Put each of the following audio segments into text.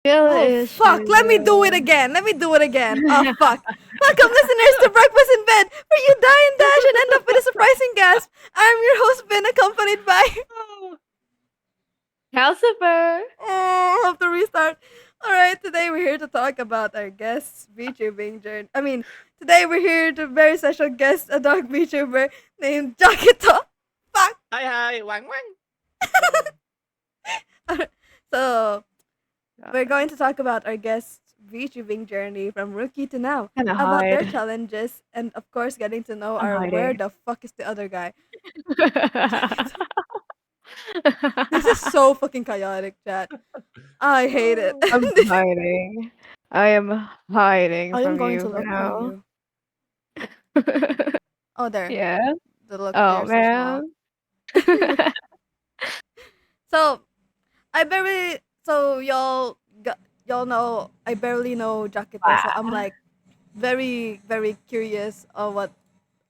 Oh fuck, let me do it again. Oh fuck. Welcome listeners to Breakfast in Bed, where you die and dash and end up with a surprising gasp. I'm your host Ben, accompanied by Calcifer. Oh, have to restart. Alright, today we're here to talk about our guest's VTubing journey. Today we're here to very special guest, a dog VTuber named Jakitto. Fuck. Hi, wang wang. So we're going to talk about our guest's VTubing journey from rookie to now, Kinda about their hide. challenges, and of course getting to know I'm our where hiding. the fuck is the other guy. This is so fucking chaotic, chat. I hate it. I'm hiding. I am hiding I am from going you to for look for now. you. Oh, there. Yeah. The look Oh there so small. man. So I barely. So y'all know I barely know Jakitto, so I'm Wow. like very curious of what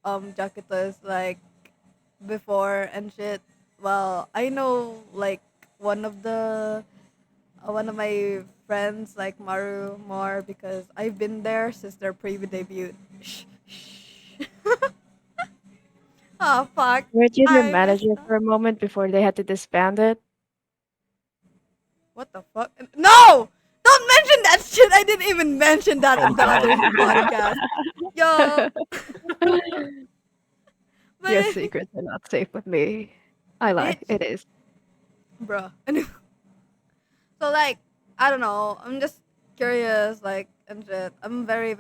Jakitto is like before and shit. Well, I know like one of the one of my friends like Maru more because I've been there since their preview debut. Shh, shh. Oh fuck! Weren't you their I messed manager up. for a moment before they had to disband it? What the fuck? No! Don't mention that shit! I didn't even mention that Oh in the god. other podcast. Yo! Your But, secrets are not safe with me. I lie. bitch. It is. Bruh. So, like, I don't know. I'm just curious, like, and shit. I'm very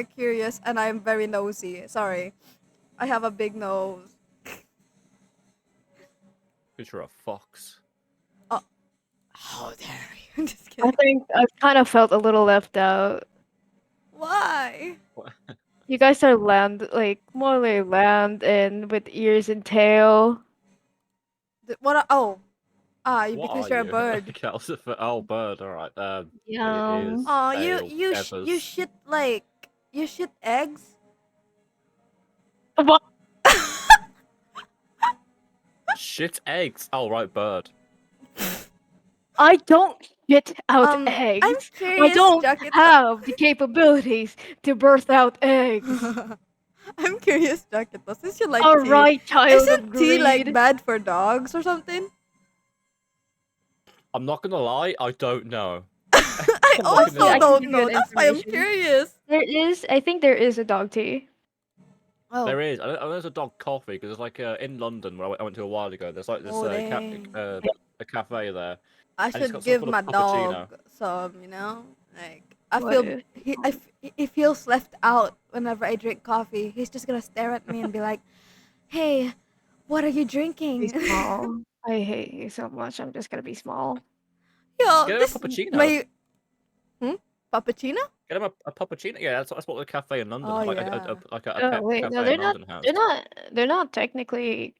curious and I'm very nosy. Sorry. I have a big nose. Because you're a fox. Oh, how dare you? Just I kidding. think I kind of felt a little left out. Why? You guys are more like land and with ears and tail. Oh. What Because are you're a you? bird. Calcifer. Oh, bird. All right. Yum. Ears, Oh, tail, you feathers. shit like you shit eggs. What? Shit eggs. Oh, right, bird. I don't shit out I'm eggs. I curious, don't Jakito. have the capabilities to birth out eggs. I'm curious, Jakito. Since you like tea, Alright, child of isn't tea like greed. bad for dogs or something? I'm not gonna lie. I don't know. I I'm not gonna also I lie. can don't give you know. that That's why I'm information. curious. I think there is a dog tea. Oh, There is. I know there's a dog coffee because there's like in London where I went to a while ago. There's like this oh dang. a cafe there, I and it's should got something give called my a puppuccino. dog some, like I What feel is? he feels left out whenever I drink coffee. He's just gonna stare at me and be like, "Hey, what are you Be drinking?" small. I hate you so much. I'm just gonna be small. Yo, Get him a this puppuccino. my Puppuccino? Get him a puppuccino. Yeah, that's what the cafe in London, Oh like yeah. a Oh pet wait, no, cafe in London has. they're not technically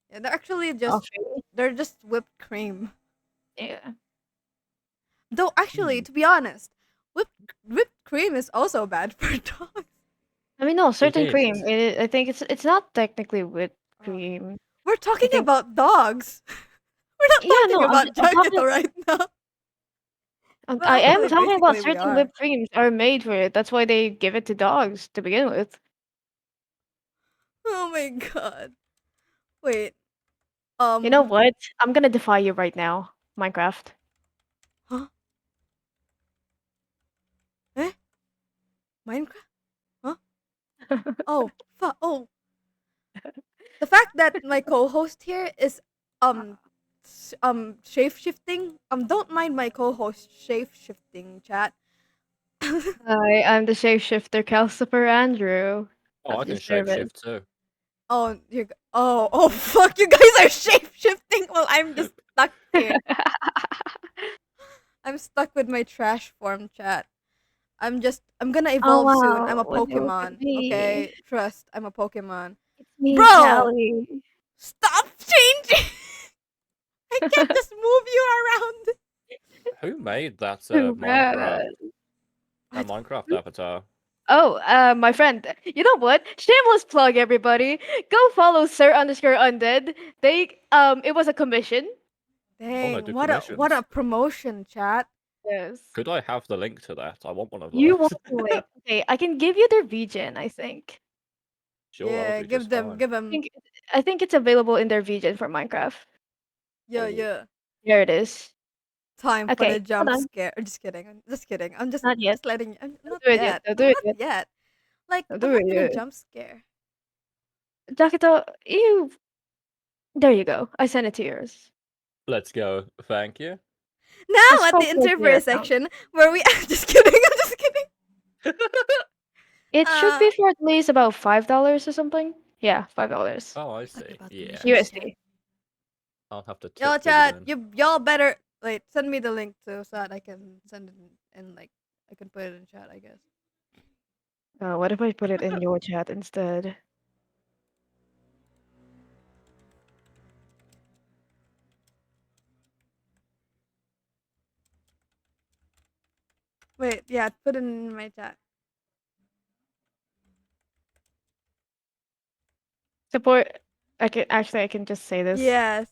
Yeah, they're actually just coffee. they're just whipped cream. Yeah. Though actually, Hmm. to be honest, whipped cream is also bad for dogs. I mean, no, It certain is. cream. I think it's not technically whipped Uh, cream. we're I talking think about dogs. We're not yeah, talking no, about I'm talking. Jackito right now. Well, I am actually, talking about basically, we certain are. whipped creams are made for it. That's why they give it to dogs to begin with. Oh my god. Wait. You know Um. what? I'm gonna defy you right now, Minecraft. Huh? Eh? Minecraft? Huh? Oh. Oh. The fact that my co-host here is shape shifting. Don't mind my co-host shape shifting, chat. Hi, I'm the shapeshifter Calcifer Andrew Oh, of I can this service. shapeshift too. Oh fuck, you guys are shape shifting while I'm just stuck here. I'm stuck with my trash form, chat. I'm gonna Oh evolve soon. I'm wow, a what it could Pokemon. be. Okay? Trust, I'm a Pokemon. It's me, Bro! Callie. Stop changing! I can't just move you around. Who made that Congrats. What? Minecraft avatar? Oh, my friend. You know what? Shameless plug, everybody. Go follow Sir underscore Undead. It was a commission. Oh no, Dang, do what a commissions. promotion, chat. Yes. Could I have the link to that? I want one of You those. want the link. Okay, I can give you their VGen, I think. Sure, I'll Yeah, do just fine. give I them. think I think it's available in their VGen for Minecraft. Yeah, Oh, yeah. There it is. Time for the Okay, hold jump on. scare. Just kidding. I'm just kidding. Not I'm yet. just letting you. Don't Not do it yet. yet. Don't do I'm it not yet. yet. Like Don't I'm do not it gonna yet. jump scare. Jakito, you. There you go. I sent it to yours. Let's go. Thank you. Now Just at the scroll towards your interview account. section where we. I'm just kidding. I'm just kidding. It should Uh, be for at least about $5 or something. Yeah, $5 Oh, I Let's talk see. about the Yeah. missions, chat. USD. I'll have to Yo, tip chat. dividend. Y'all better wait. Send me the link too, so that I can send it in like I can put it in chat. I guess. What if I put it in your chat instead? Wait, yeah, put it in my chat. Support. I can just say this. Yes,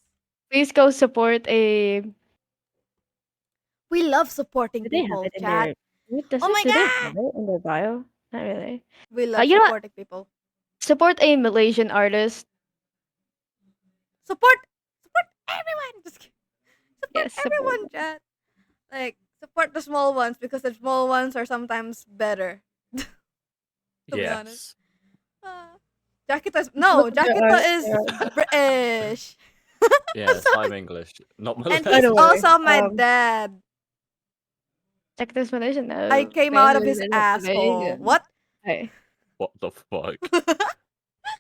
Please go support a. we love supporting Do they have people, it in chat. their? Wait, does Oh it? my Do they have god, it in their bio? Not really. we love You know what? supporting people. Support a Malaysian artist. Support, support everyone. Just kidding. Support Yes, support everyone, them. chat. Like support the small ones because the small ones are sometimes better. To be honest. Yes. Jackito is Look no, at their Jackito art. is British. I'm Yes, I'm sorry. English, not And By he's the Malaysian. way, also my dad. check this Malaysian I now. came out of his asshole. Malaysian. What? Hey, What the fuck?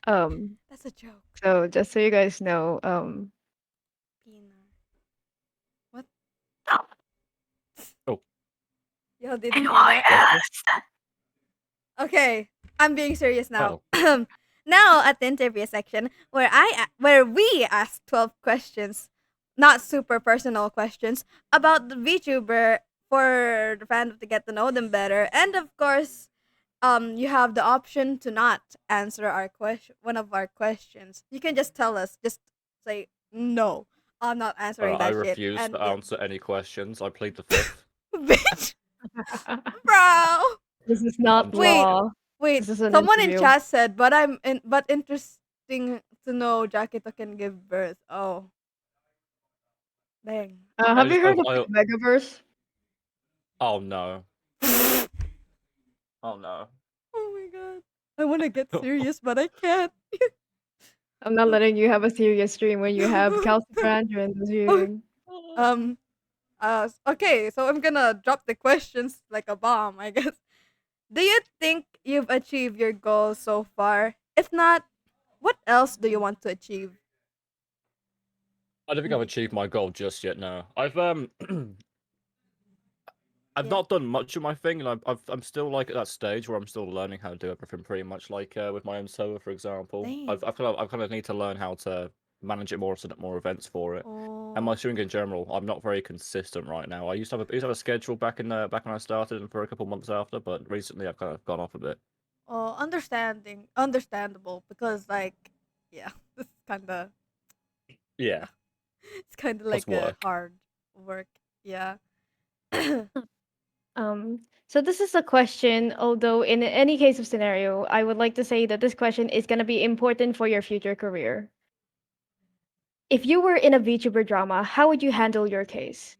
um, That's a joke. so just so you guys know, D-ner. What? Oh, Y'all didn't hear that? NYS. Okay, I'm being serious now. oh. Now at the interview section where we ask 12 questions, not super personal questions about the VTuber for the fans to get to know them better, and of course, you have the option to not answer our one of our questions. You can just tell us, just say no. I'm not answering I that shit, refuse and to yeah, answer any questions. I plead the fifth. bitch, bro. This is I'm not Wait, sorry. law. wait. This is an Someone in interview. chat said, but interesting to know Jakito can give birth. Oh, dang. I Have just, you heard of I, the Megaverse? oh no. Oh Oh no. my god. I want to get serious, but I can't. I'm not letting you have a serious stream when you have Calcifer Andrew in the stream. um. Okay, so I'm gonna drop the questions like a bomb, I guess. Do you think you've achieved your goals so far? If not, what else do you want to achieve? I don't think I've achieved my goal just yet. No, I've Yeah. not done much of my thing, and I'm still like at that stage where I'm still learning how to do everything pretty much. Like with my own server, for example, Dang. I kind of need to learn how to manage it more, set up more events for it. And my Oh. streaming in general, I'm not very consistent right now. I used to have a schedule back when I started, and for a couple months after, but recently I've kind of gone off a bit. Oh, understandable because like, yeah, this is kind of Yeah, it's kind of plus like a work. hard work. Yeah. So this is a question, although in any case of scenario, I would like to say that this question is gonna be important for your future career. If you were in a VTuber drama, how would you handle your case?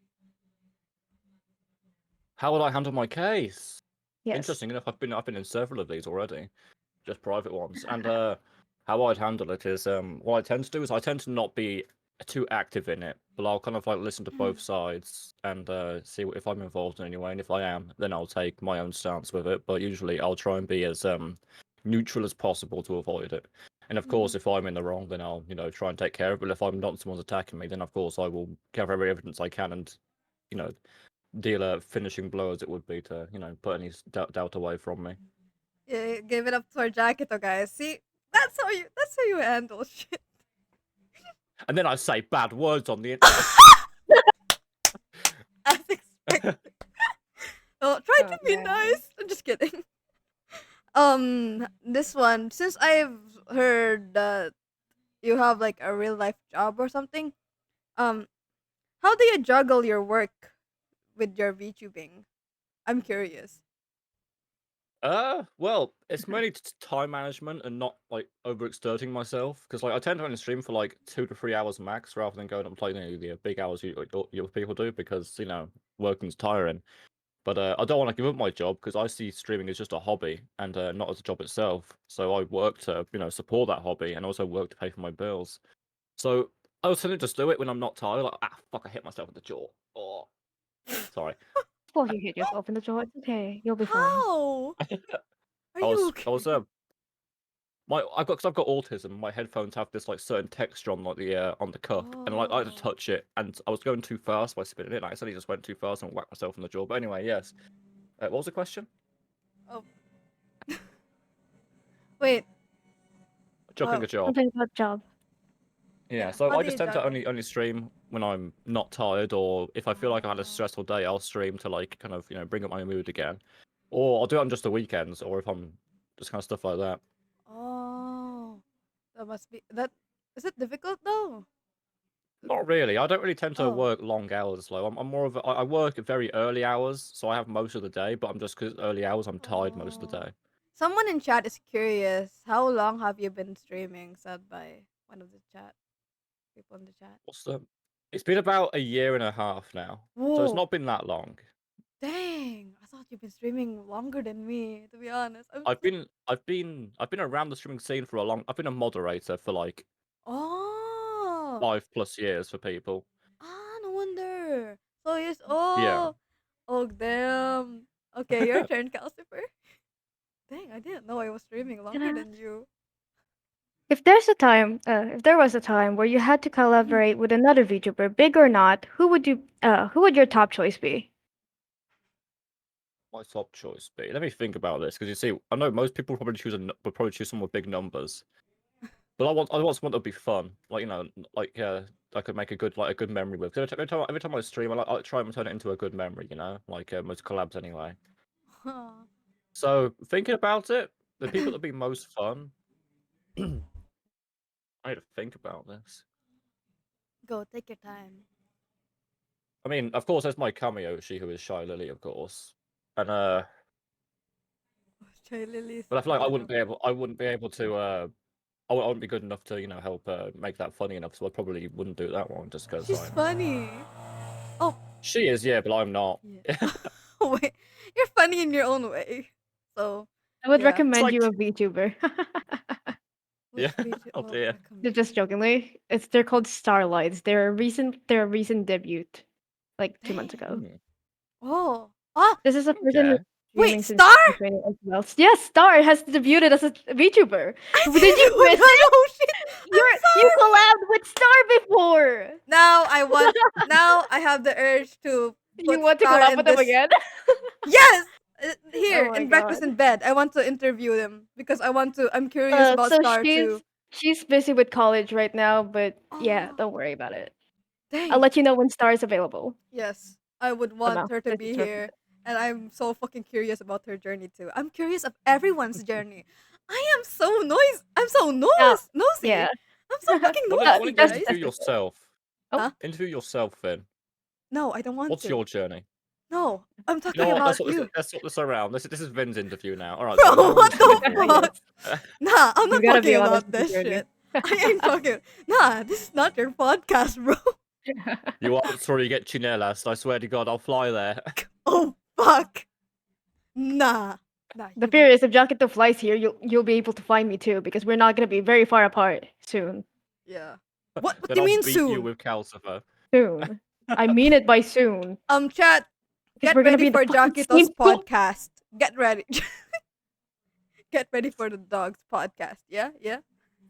How would I handle my case? Yes. Interesting enough, I've been in several of these already, just private ones. And how I'd handle it is what I tend to do is I tend to not be too active in it, but I'll kind of like listen to both sides and see if I'm involved in any way. And if I am, then I'll take my own stance with it. But usually I'll try and be as neutral as possible to avoid it. And of course, if I'm in the wrong, then I'll try and take care of it. But if I'm not someone's attacking me, then of course I will gather every evidence I can and you know deal a finishing blow as it would be to put any doubt away from me. Yeah, give it up to our Jackito, guys. See, that's how you handle shit. And then I say bad words on the As expected. Oh, try Oh to be man. nice. I'm just kidding. This one, since I've heard that you have like a real life job or something, um, how do you juggle your work with your VTubing? I'm curious. Well, it's mainly time management and not like overexerting myself because like I tend to only stream for like 2 to 3 hours max rather than going and playing the big hours you people do because working's tiring. But I don't want to give up my job because I see streaming as just a hobby and not as a job itself. So I work to support that hobby and also work to pay for my bills. So I will tend to just do it when I'm not tired. Like fuck, I hit myself in the jaw. Oh, sorry. Oh, you hit yourself in the jaw. It's okay. You'll be fine. How? Are I you was okay? I was because I've got autism. My headphones have this like certain texture on like the on the cup, and like I had to Oh. touch it, and I was going too fast by spinning it. And I accidentally just went too fast and whacked myself in the jaw. But anyway, yes. What was the question? Oh. Wait. Juggling a job. Something about job. Yeah, Yeah, so how I do just you tend to juggle? only stream when I'm not tired, or if I feel like I had a Oh. stressful day, I'll stream to like kind of bring up my mood again, or I'll do it on just the weekends, or if I'm just kind of stuff like that. Oh. That must be that. Is it difficult though? Not really. I don't really tend to Oh. work long hours. Though I'm more of I work at very early hours, so I have most of the day. But I'm just because early hours, I'm tired most of the Oh. day. Someone in chat is curious. How long have you been streaming? Said by one of the chat people in the chat. What's the? It's been about a year and a half now, so it's Whoa. not been that long. Dang. I thought you've been streaming longer than me. To be honest, I'm I've like, been around the streaming scene for a long. I've been a moderator for like oh. 5+ years for people. Ah, no wonder. So yes. Yeah. Oh. Oh damn. Okay, your turn, Calcifer. Dang, I didn't know I was streaming Can longer I than you. If if there was a time where you had to collaborate with another VTuber, big or not, who would your top choice be? My top choice be. Let me think about this because you see, I know most people would probably choose someone with big numbers, but I want someone that would be fun, like like I could make a good memory with. 'Cause every time I stream, I try and turn it into a good memory, like most collabs anyway. So thinking about it, the people that'd be most fun. I need to think about this. Go, take your time. I mean, of course, there's my Kamiyoshi, who is Shy Lily, of course, and Chai Lily's but I feel like one of I wouldn't be able to I wouldn't be good enough to help make that funny enough, so I probably wouldn't do that one just because She's funny. Oh, she is, yeah, but I'm not. yeah. Wait, you're funny in your own way. So, I would yeah. It's recommend like you a VTuber. yeah. Which VTuber? Oh Oh, dear. recommend. Just jokingly, they're called Starlights. They're a recent debut, like 2 months Dang. ago. Oh. Ah, This is a person who's Okay. streaming wait, since Star? 2020 as well. Yes, Star has debuted as a VTuber. I Did you didn't know miss that. it? Oh shit. I'm You sorry. collabed with Star before. Now I have the urge to You put want to Star collab in with them this. again? Yes! Here, Oh my in Breakfast god. in Bed. I want to interview them because I'm curious about So Star too. she's busy with college right now, but yeah, Oh, don't worry about it. I'll dang. let you know when Star is available. Yes, I would For want now, her to this be is joking. here, and I'm so fucking curious about her journey too. I'm curious of everyone's journey. I'm so Now, nosy. yeah. I'm so fucking Why don't nosy, you just guys. interview yourself? Oh, Huh? Interview yourself, Finn. No, I don't want What's to. your journey? No, I'm You know talking what? about you. Let's sort this around. This is Vin's interview now. All right, Bro, Vin. How long what have you been the streaming fuck? yes. Nah, I'm You not gotta talking be honest about with this your journey. shit. I ain't talking. Nah, this is not your podcast, bro. You answer or you get chinelas. I swear to God, I'll fly there. Oh fuck. Nah. Nah, The you fear don't. is if Jakito flies here, you'll be able to find me too, because we're not gonna be very far apart soon. Yeah. What do Then you I'll mean beat you soon? with Calcifer. Soon. I mean it by soon. Chat, Because get we're gonna ready be in the for fucking Jakito's same school. podcast. Get ready. Get ready for the dog's podcast. Yeah? Yeah?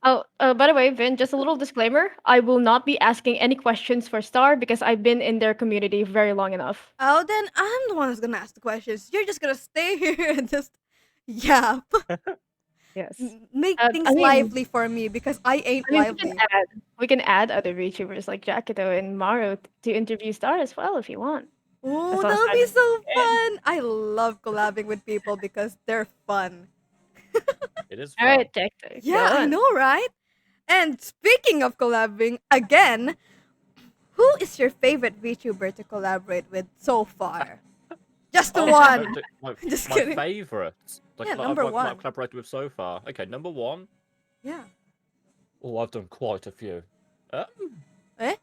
Oh, by the way, Vin, just a little disclaimer. I will not be asking any questions for Star because I've been in their community very long enough. Oh, then I'm the one who's gonna ask the questions. You're just gonna stay here and just yap. Yes. Make I things mean, lively for me because I ain't I mean, lively. we can add other VTubers like Jakito and Maru to interview Star as well if you want. Oh, As long as that'll time be is so good. fun. I love collabing with people because they're fun. It is All fun. right, Jakito, go Yeah, I on. know, right? And speaking of collabing, again, Who is your favorite VTuber to collaborate with so far? Just the Oh, one. my Just my kidding. favourite. Like Yeah, that I've number like one. collaborated with so far. Okay, number one. Yeah. Oh, I've done quite a few. Um, Eh?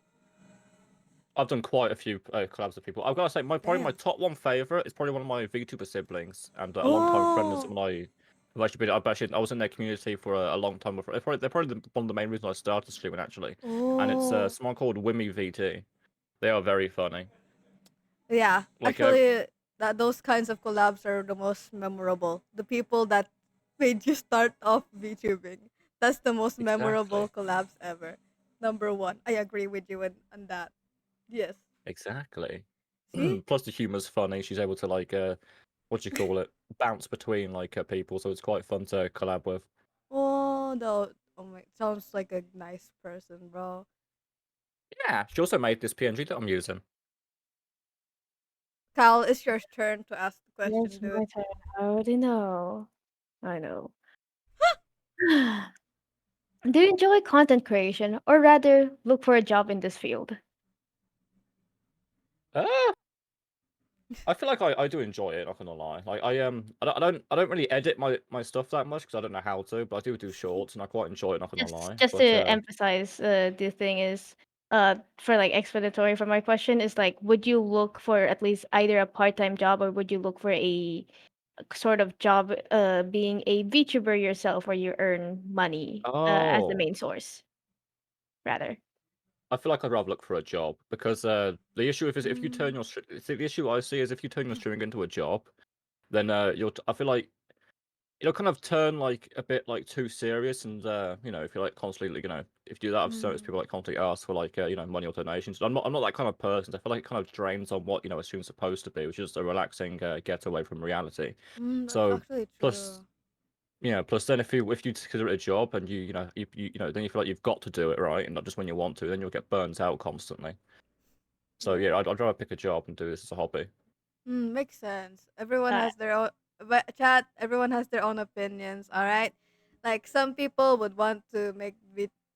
I've done quite a few collabs with people. I've got to say, probably my Damn. top one favorite is probably one of my VTuber siblings and a long time friend of Oh. someone I was in their community for a long time before. They're probably one of the main reasons I started streaming actually, and it's Oh. someone called 𝔇-ner T4bl3. They are very funny. Yeah. Like Actually, that those kinds of collabs are the most memorable. The people that made you start off VTubing. That's the most memorable exactly, collabs ever. Number one. I agree with you on that. Yes. exactly. See? Plus the humor's funny. She's able to like what do you call it? Bounce between like people, so it's quite fun to collab with. Oh no. Oh my, sounds like a nice person, bro. Yeah, she also made this PNG that I'm using. Cal, it's your turn to ask the question, It's my dude. turn. I already know. I know. Do you enjoy content creation, or rather look for a job in this field? Uh, I feel like I do enjoy it. Not gonna lie. Like I don't really edit my stuff that much because I don't know how to. But I do shorts and I quite enjoy it. Not gonna lie. Just to But emphasize, the thing is, for like explanatory for my question is like, would you look for at least either a part-time job or would you look for a sort of job, being a VTuber yourself where you earn money, as the oh, main source, rather? I feel like I'd rather look for a job because the issue is if you turn Mm, your the issue I see is if you turn your streaming into a job, then I feel like it'll kind of turn like a bit like too serious and if you're like constantly if you do that, I've noticed mm, people like constantly ask for like money or donations. I'm not that kind of person. I feel like it kind of drains on what a stream's supposed to be, which is a relaxing getaway from reality. that's So actually plus true. plus then if you consider it a job and then you feel like you've got to do it right and not just when you want to, then you'll get burnt out constantly. So Yeah. yeah, I'd rather pick a job and do this as a hobby. Makes sense. Everyone Uh, has their own, but chat, everyone has their own opinions, all right? Like some people would want to make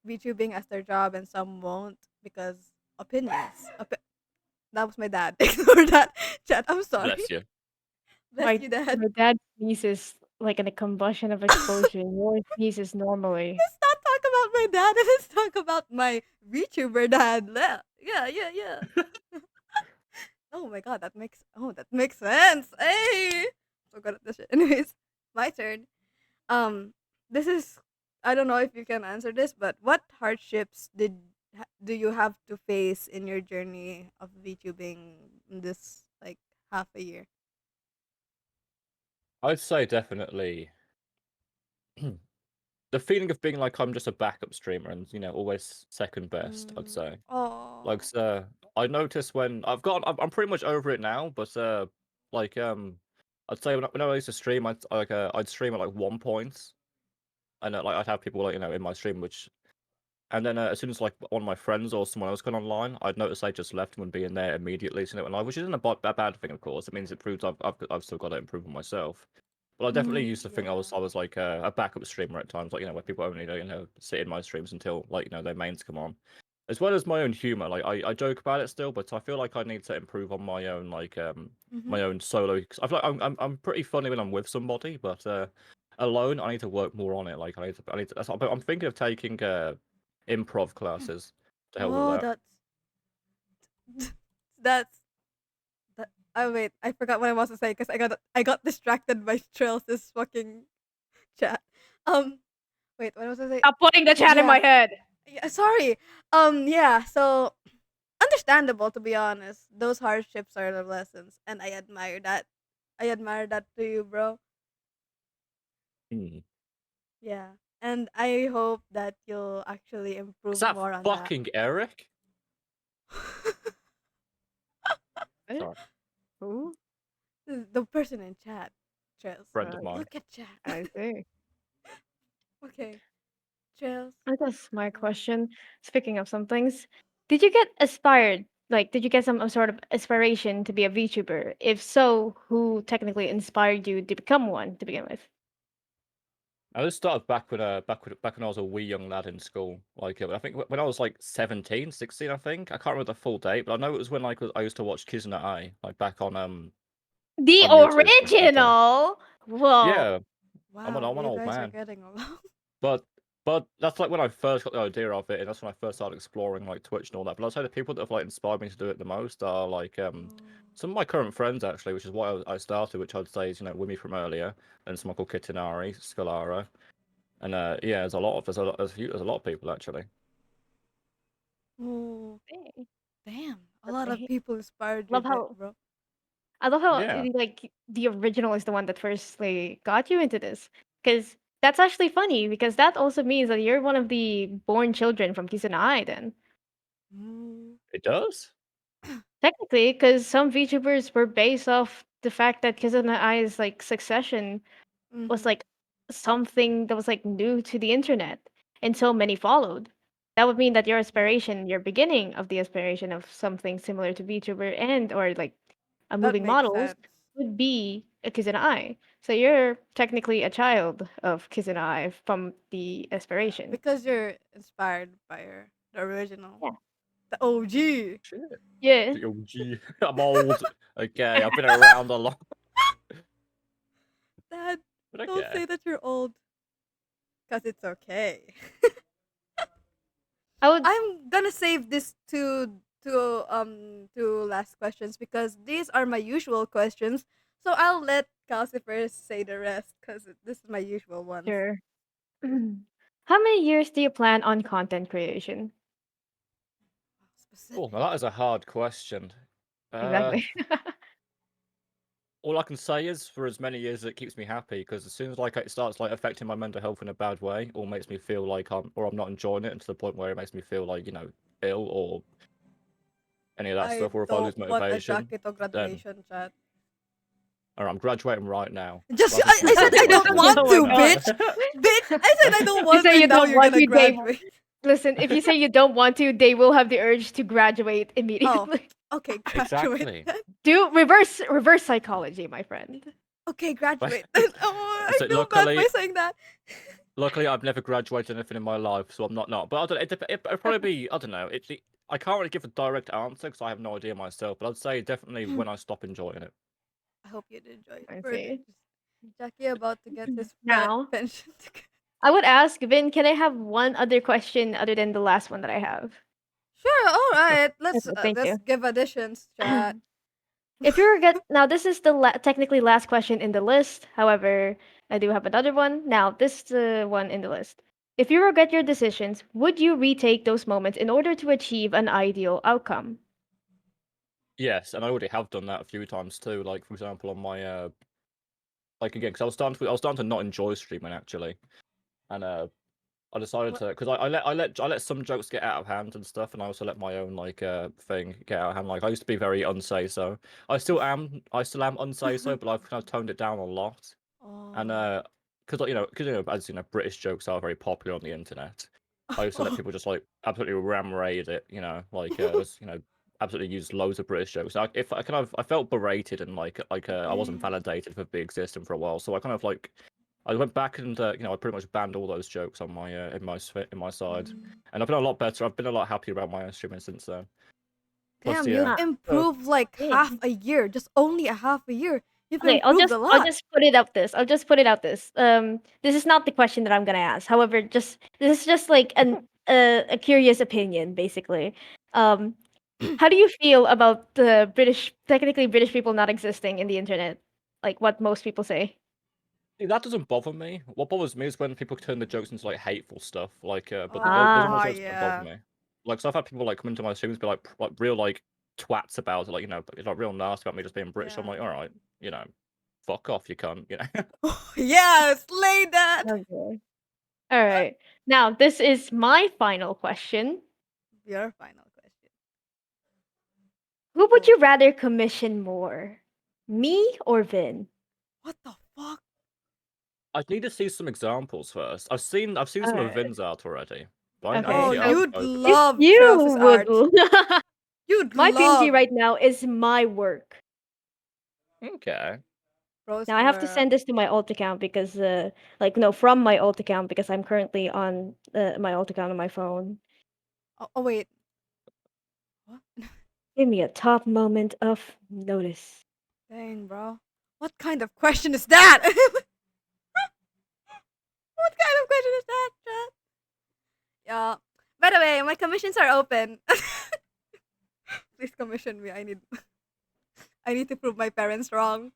VTubing as their job and some won't because opinions. That was my dad. Ignore that. Chat, I'm sorry. Bless you. Bless you, dad. my dad sneezes like in a combustion of explosion. Yours sneezes normally. Let's not talk about my dad. Let's talk about my VTuber dad. Yeah, yeah, yeah. Oh my god, that makes sense. Hey, so good at this shit. Anyways, my turn. Um, this is, I don't know if you can answer this, but what hardships do you have to face in your journey of VTubing in this like half a year? I'd say definitely the feeling of being like I'm just a backup streamer and always second best. I'd say like Oh. I notice when I'm pretty much over it now, but like I'd say when I used to stream I'd stream at like 1 point and like I'd have people like in my stream which and then as soon as like one of my friends or someone else got online, I'd notice they just left and would be in there immediately, so it went live, which isn't a bad thing, of course. It means it proves I've still got to improve on myself. But I definitely used to think Yeah. I was like a backup streamer at times, like where people only sit in my streams until like their mains come on. As well as my own humor, like I joke about it still, but I feel like I need to improve on my own Mhm. my own solo. 'Cause I feel like I'm pretty funny when I'm with somebody, but alone I need to work more on it. Like I need to. I'm thinking of taking improv classes to help with Oh, that. that's that. Oh wait, I forgot what I was to say because I got distracted by Trails' fucking chat. Um, wait, what was I say? Stop putting the chat in Yeah, my head. yeah. Sorry. Yeah. So understandable, to be honest. Those hardships are the lessons, and I admire that. I admire that to you, bro. Hmm. Yeah, and I hope that you'll actually Is improve that more on that. fucking Eric? Eh? Sorry, Who? The person in chat, Trails. friend of mine. Look at chat. I see. Okay, Trails. I guess my Yeah. question, speaking of some things, did you get aspired? Like, did you get some sort of inspiration to be a VTuber? If so, who technically inspired you to become one to begin with? I just started back when I was a wee young lad in school. Like I think when I was like 17, 16, I think. I can't remember the full date, but I know it was when like I used to watch 𝔇-ner T, like back The on YouTube. original. Whoa. Yeah, I'm Wow, an you old guys are man. getting along. But that's like when I first got the idea of it, and that's when I first started exploring like Twitch and all that. But I'd say the people that have like inspired me to do it the most are like Oh. some of my current friends actually, which is why I started, which I'd say is Wimmy from earlier, and someone called 𝔇-ner T, Scalara, and yeah, there's a lot of people actually. Oh, Dang. damn. A That's lot of great. people inspired you, Love how bro. I love how Yeah, like the original is the one that firstly got you into this. Because that's actually funny because that also means that you're one of the born children from 𝔇-ner T then. Mm. it does. Technically, because some VTubers were based off the fact that 𝔇-ner T's like succession was Mm-hmm. like something that was like new to the internet, and so many followed. That would mean that your aspiration, your beginning of the aspiration of something similar to VTuber and or like a That moving makes models sense. would be a 𝔇-ner T. So you're technically a child of 𝔇-ner T from the aspiration. Because you're inspired by the original. Yeah. The OG. Shit. Yeah. Oh, gee, I'm old. Okay, I've been around a lot, Dad, but don't okay. say that you're old. Because it's okay. I would I'm gonna save this to last questions because these are my usual questions. So I'll let Calcifer say the rest because this is my usual ones. sure. How many years do you plan on content creation? Oh, Specific. now that is a hard question. Uh, Exactly. all I can say is for as many years as it keeps me happy, because as soon as like it starts like affecting my mental health in a bad way, or makes me feel like I'm not enjoying it, and to the point where it makes me feel like ill or any of that I stuff, or if I don't lose want a motivation, Jakitto then graduation chat. or I'm graduating right now. Just Welcome to my I said I don't graduation. want Oh my to, god. bitch. Bitch, I said I don't You want to, say you and now don't you're want gonna to, they graduate. listen, if you say you don't want to, they will have the urge to graduate Oh, immediately. okay, graduate. Exactly. Do reverse psychology, my friend. Okay, But graduate. Oh, I so feel bad by luckily, saying that. luckily, I've never graduated anything in my life, so I'm not. But I don't. It'd probably be. I don't know. I can't really give a direct answer because I have no idea myself. But I'd say definitely when I stop enjoying it. I hope you enjoy it I further. see. Jackie about to get his Now, pension. I would ask Vin, can I have one other question other than the last one that I have? Sure, all right. Okay, thank Let's you. give additions, chat. If you were get now, this is the technically last question in the list. However, I do have another one. Now, this is the one in the list. If you regret your decisions, would you retake those moments in order to achieve an ideal outcome? Yes, and I already have done that a few times too. Like for example, on my like again, because I was starting to not enjoy streaming actually, and I decided What? to because I let some jokes get out of hand and stuff, and I also let my own like thing get out of hand. Like I used to be very unsay so. I still am unsay so, but I've kind of toned it down a lot. And Oh. because like as British jokes are very popular on the internet. I used to let Oh. people just like absolutely ram raid it, like just absolutely use loads of British jokes. Like if I felt berated and I wasn't Damn. validated for being existing for a while, so I kind of like I went back and I pretty much banned all those jokes on my in my side, Mm. and I've been a lot better. I've been a lot happier about my streaming since then. Plus, Damn, yeah, you've Ah, improved like okay. half a year. Just only a half a year. You've Okay, improved a I'll lot. just put it out this. I'll just put it out this. This is not the question that I'm gonna ask. However, just this is just like a curious opinion, basically. Um, how do you feel about the technically British people not existing in the internet? Like what most people say. see, that doesn't bother me. What bothers me is when people turn the jokes into like hateful stuff. But those are Ah, more Oh jokes that bother yeah. me. Like, so I've had people like come into my streams be like real like twats about it, like like real nasty about me just being British. I'm Yeah. like, all right, fuck off, you cunt. Yeah, slay that. okay. All right. Now, this is my final question. Your final question. Who would Go. you rather commission more? Me or Vin? What the fuck? I'd need to see some examples first. I've seen All some of right. Vin's art already, but I need to Okay. Oh, see So you'd both of if them. love you Travis's would art. You'd my PNG love. right now is my work. Okay. Bros Now I have to were. send this to my alt account because, like, no, from my alt account because I'm currently on my alt account on my phone. Oh wait. What? Give me a top moment of notice. Dang, bro. What kind of question is that? What kind of question is that, chat? Yeah. By the way, my commissions are open. Please commission me. I need to prove my parents wrong.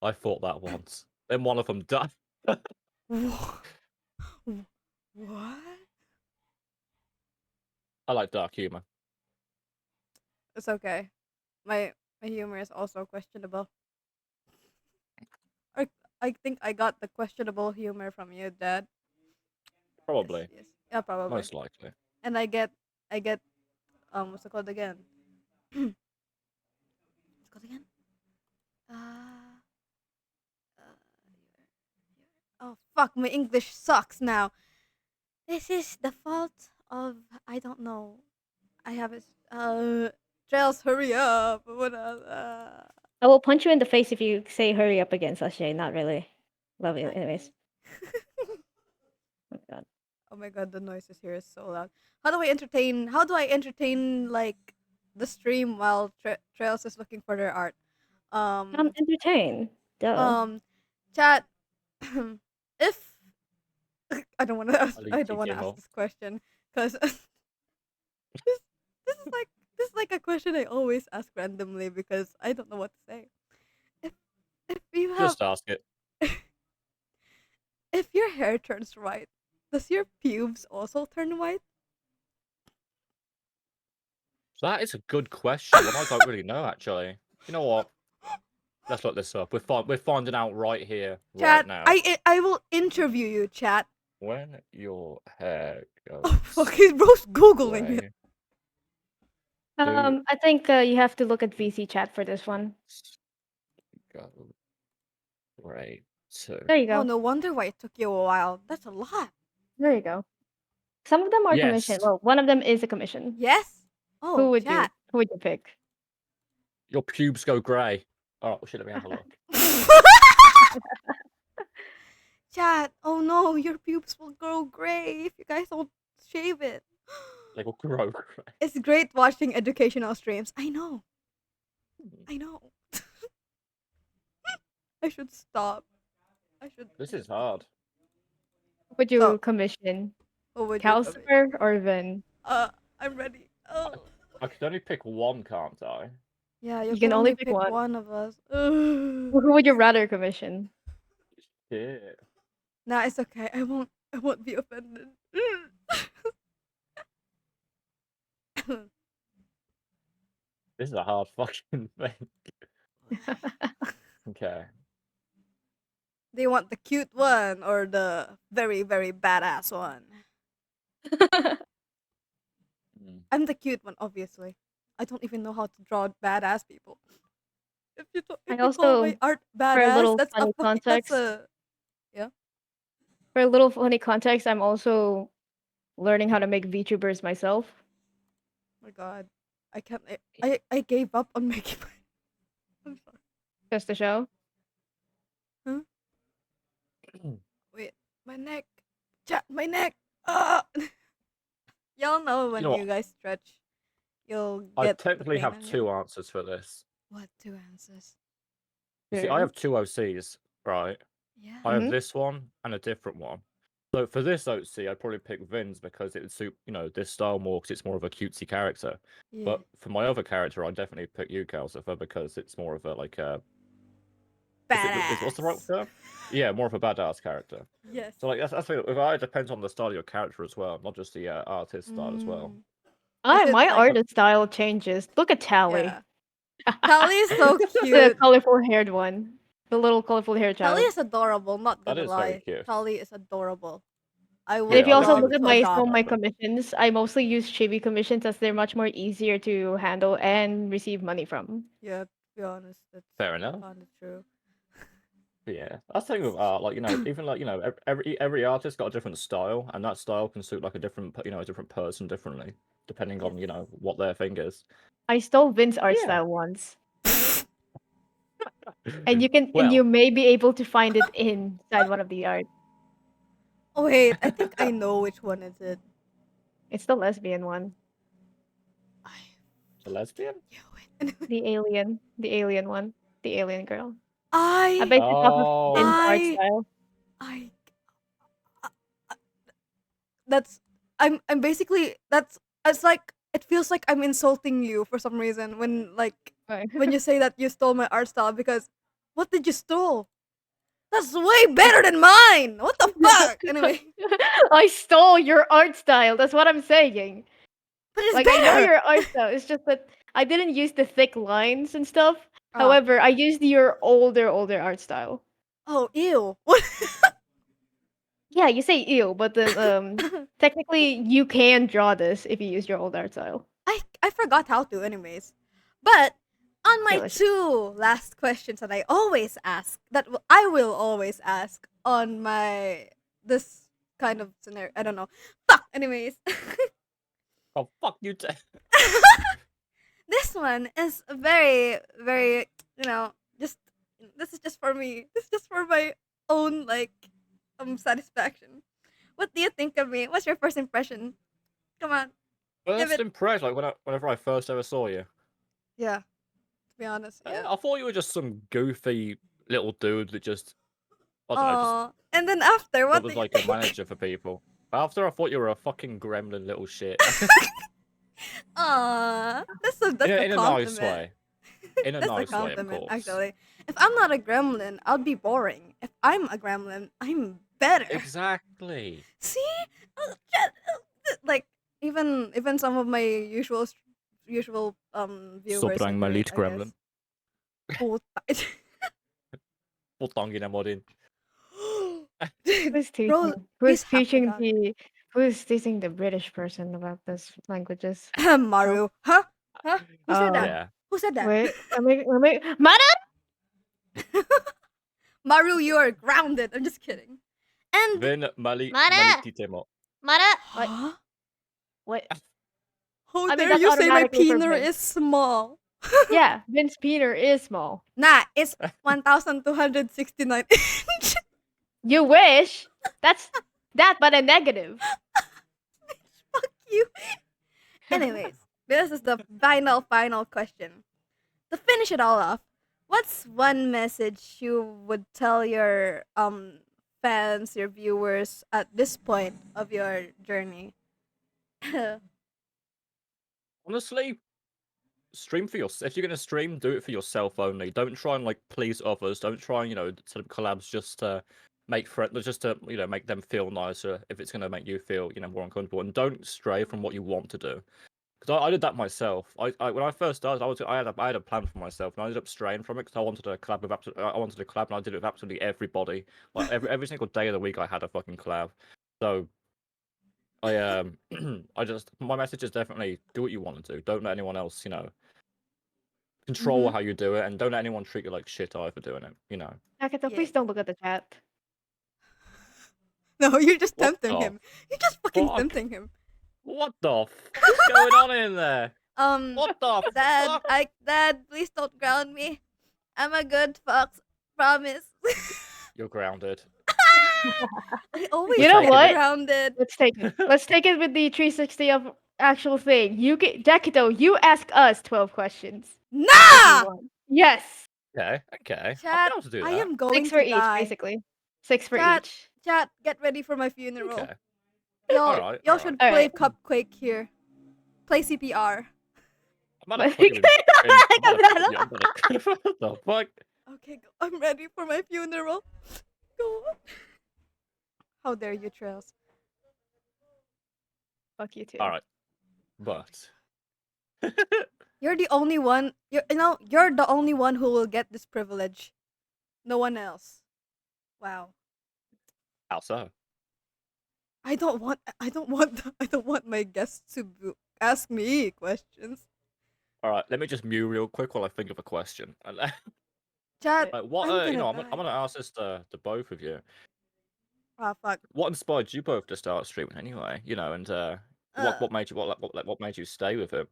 I thought that once. Then one of them died. What? I like dark humor. It's okay. My humor is also questionable. I think I got the questionable humor from you, Dad. Probably. Yes. Yeah, probably. Most likely. And I get what's it called again? What's it called again? Uh, oh fuck, my English sucks now. This is the fault of I don't know. I have it. Trails, hurry up! What I will punch you in the face if you say hurry up again, Sashay. Not really. Love you, anyways. Oh my god. Oh my god, the noises here is so loud. How do I entertain like the stream while Trails is looking for their art? I'm entertained. Duh. Chat. If I don't want to ask, I'll eat I don't want to ask TTMO. this question because this is like a question I always ask randomly because I don't know what to say. If if you have Just ask it. if your hair turns white, does your pubes also turn white? That is a good question. One I don't really know, actually. You know what? Let's look this up. We're finding out right here, Chat, right now. I will interview you, chat. When your hair goes Oh fuck, he's bro's googling it. gray, I think you have to look at VC chat for this one. go gray too. There you Oh, go. no wonder why it took you a while. That's a lot. There you go. Some of them are commission. Yes, Well, one of them is a commission. Yes. Who Oh, would chat. Who would you pick? your pubes go grey. Oh shit, let me have a look. Chat. Oh no, your pubes will grow gray if you guys don't shave it. They will grow grey. It's great watching educational streams. I know. I know. I should stop. I should. This is hard. Would you So, commission what would you come in? Calcifer or Vin? I'm ready. Oh. I can only pick one, can't I? Yeah, you You can can only only pick pick one. one of us. Who would you rather commission? Shit. Nah, it's okay. I won't be offended. This is a hard fucking thing. Okay. Do you want the cute one or the very, very badass one? I'm the cute one, obviously. I don't even know how to draw badass people. If you I call my also, art for a badass, little that's a funny fucking that's context, a for a little funny context, I'm also learning how to make VTubers myself. my god. I can't I gave up on making my I'm sorry. Just to show. Wait, my neck. Chat my neck. Ah! Y'all know when You know you guys stretch, you'll I get the technically pain have on two you. answers for this. What two answers? You see, I have two OCs, right? Yeah. I have this one and a different one. So for this OC, I'd probably pick Vin's because it would suit, this style more because it's more of a cutesy character. Yeah. But for my other character, I'd definitely pick you, Calcifer, because it's more of a like a what's the right Badass. term? Yeah, more of a badass character. Yes. So like that's it depends on the style of your character as well, not just the artist style as well. If it's My like artist style changes. Look at Tally. yeah. Tally is so The cute. colorful haired one. The little colorful haired child. Tally is adorable, not That gonna is very lie. cute. Tally is adorable. I And would if Yeah, you I also love look definitely at to pick my that some adopt. of my character. commissions, I mostly use chibi commissions as they're much more easier to handle and receive money from. Yeah, to be honest, that's Fair enough. kind of true. Yeah, that's the thing with art. Like even like every artist got a different style, and that style can suit like a different a different person differently, depending on Yes. what their thing is. I stole Vin's art Yeah. style once. And you can, and Well, you may be able to find it inside one of the art. Oh wait, I think I know which one is it. It's the lesbian one, I the lesbian? knew it. the alien one, the alien girl. I I based it off of Oh, Vin's art I style. I that's I'm basically that's it's like it feels like I'm insulting you for some reason when Right. when you say that you stole my art style because what did you stole? That's way better than mine. What the fuck? Anyway, I stole your art style. That's what I'm saying. but it's Like, I know better. your art style. It's just that I didn't use the thick lines and stuff. Ah. However, I used your older art style. Oh, ew. What? Yeah, you say ew, but then technically you can draw this if you use your old art style. I forgot how to, anyways. But on my Delicious. 2 last questions that I always ask, I will always ask on my this kind of scenario. I don't know. Fuck. Anyways, oh fuck you! this one is very very just this is just for me. This is just for my own satisfaction. What do you think of me? What's your first impression? Come on. Give First it. impression, like whenever I first ever saw you, Yeah. To be honest, yeah. I thought you were just some goofy little dude that just, I don't know, just Oh, and then after, what do was you like a think? manager for people. After I thought you were a fucking gremlin little shit. Aw, that's a in a nice compliment. way. In a That's a nice way, of compliment, course. actually. If I'm not a gremlin, I'll be boring. If I'm a gremlin, I'm better. Exactly. See, like even some of my usual viewers Sobrang agree, malit I guess. gremlin. Puta. Putangin na mo din. Dude, Who's bro, teaching? he's half Tagalog. Who's teaching the British person about this languages? Maru. Huh? Huh? Who said that? Yeah. Who said that? Wait, let me. Mana! Maru, you are grounded. I'm just kidding. And Ven mali Mana! malitite mo. Mana! What? huh? What? How I mean, dare that's you say my automatically for peener Vince. is small? Yeah, Vince Peter is small. Nah, it's 1,269 inch. You wish. That's that, but a negative. Fuck you. Anyways, this is the final question. To finish it all off, what's one message you would tell your fans, your viewers at this point of your journey? Honestly, stream for yourself. If you're gonna stream, do it for yourself only. Don't try and like please others. Don't try and set up collabs just to make friends, just to make them feel nicer. If it's gonna make you feel more uncomfortable, and don't stray from what you want to do. Because I did that myself. I when I first started, I had a plan for myself, and I ended up straying from it because I wanted to collab with I wanted to collab, and I did it with absolutely everybody. Like every single day of the week, I had a fucking collab. So I my message is definitely do what you want to do. Don't let anyone else control how you do it, and don't let anyone treat you like shit either for doing it. Akito, Yeah. please don't look at the chat. No, you're just What tempting the him. You're just fucking fuck? tempting him. What the fuck is going on in there? What the Dad, fuck? Dad, please don't ground me. I'm a good fox. Promise. You're grounded. I always You know get what? grounded. Let's take it. Let's take it with the 360 of actual thing. You get Jakito, you ask us 12 questions. If you Nah! want. Yes. Okay, okay. I'll Chat, be able to do I that. am going 6 for to each, die. basically. 6 for Chat, each. chat, get ready for my funeral. Okay. Y'all, Alright, y'all alright. should All play right. Cupquake here. Play CPR. I'm about to put you in. I'm about to put you. What the fuck? Okay, go. I'm ready for my funeral. Go on. How dare you, Trails? Fuck you too. Alright. But You're the only one. You're the only one who will get this privilege. No one else. Wow. how so? I don't want my guests to ask me questions. Alright, let me just mute real quick while I think of a question. Chat, Like, what I'm gonna I'm die. gonna ask this to both of you. Ah, fuck. What inspired you both to start streaming anyway? And what made you stay with it?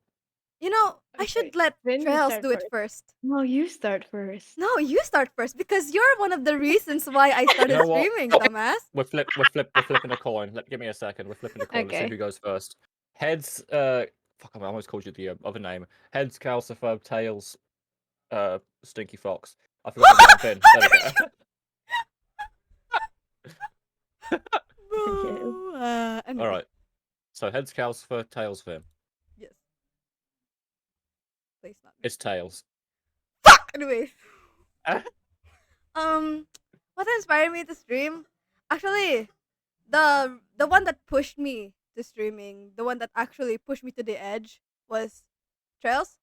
You know, I Okay, should let then you Trails start do it first. first. No, you start first. No, you start first because you're one of the reasons why I You started know what? streaming, dumbass. We're flipping a coin. Give me a second. We're flipping a coin. Let's see who Okay. goes first. Heads. Fuck. I almost called you the other name. Heads. Calcifer. Tails. Stinky Fox. I forgot the name. Finn. There we go. Okay. Boo. All Anyway, right. So heads. Calcifer. Tails. Finn. yes, please not me. It's Tails. Fuck. Anyway, um, what inspired me to stream? Actually, the one that pushed me to streaming, the one that actually pushed me to the edge was Trails.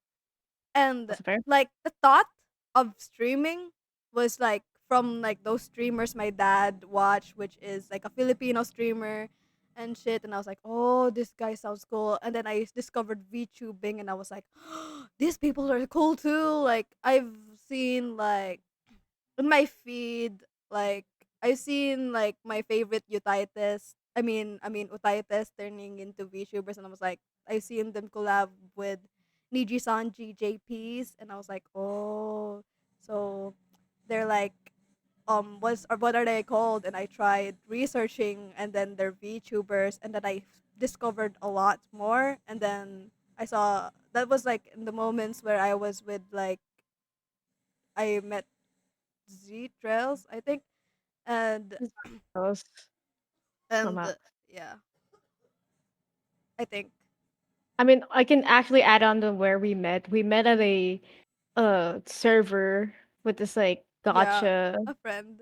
And That's fair. like the thought of streaming was like from like those streamers my dad watched, which is like a Filipino streamer and shit. And I was like, oh, this guy sounds cool. And then I discovered VTubing, and I was like, these people are cool too. Like I've seen like in my feed, like I've seen like my favorite Utites. I mean Utites turning into VTubers, and I was like, I've seen them collab with Niji Sanji JPs, and I was like, oh, so they're like, what are they called? And I tried researching, and then they're VTubers, and then I discovered a lot more, and then I saw that was like in the moments where I was with like I met zhiyntrails, I think, and Close. I'm and out. yeah, I think I mean, I can actually add on to where we met. We met at a server with this like yeah, gotcha a friend.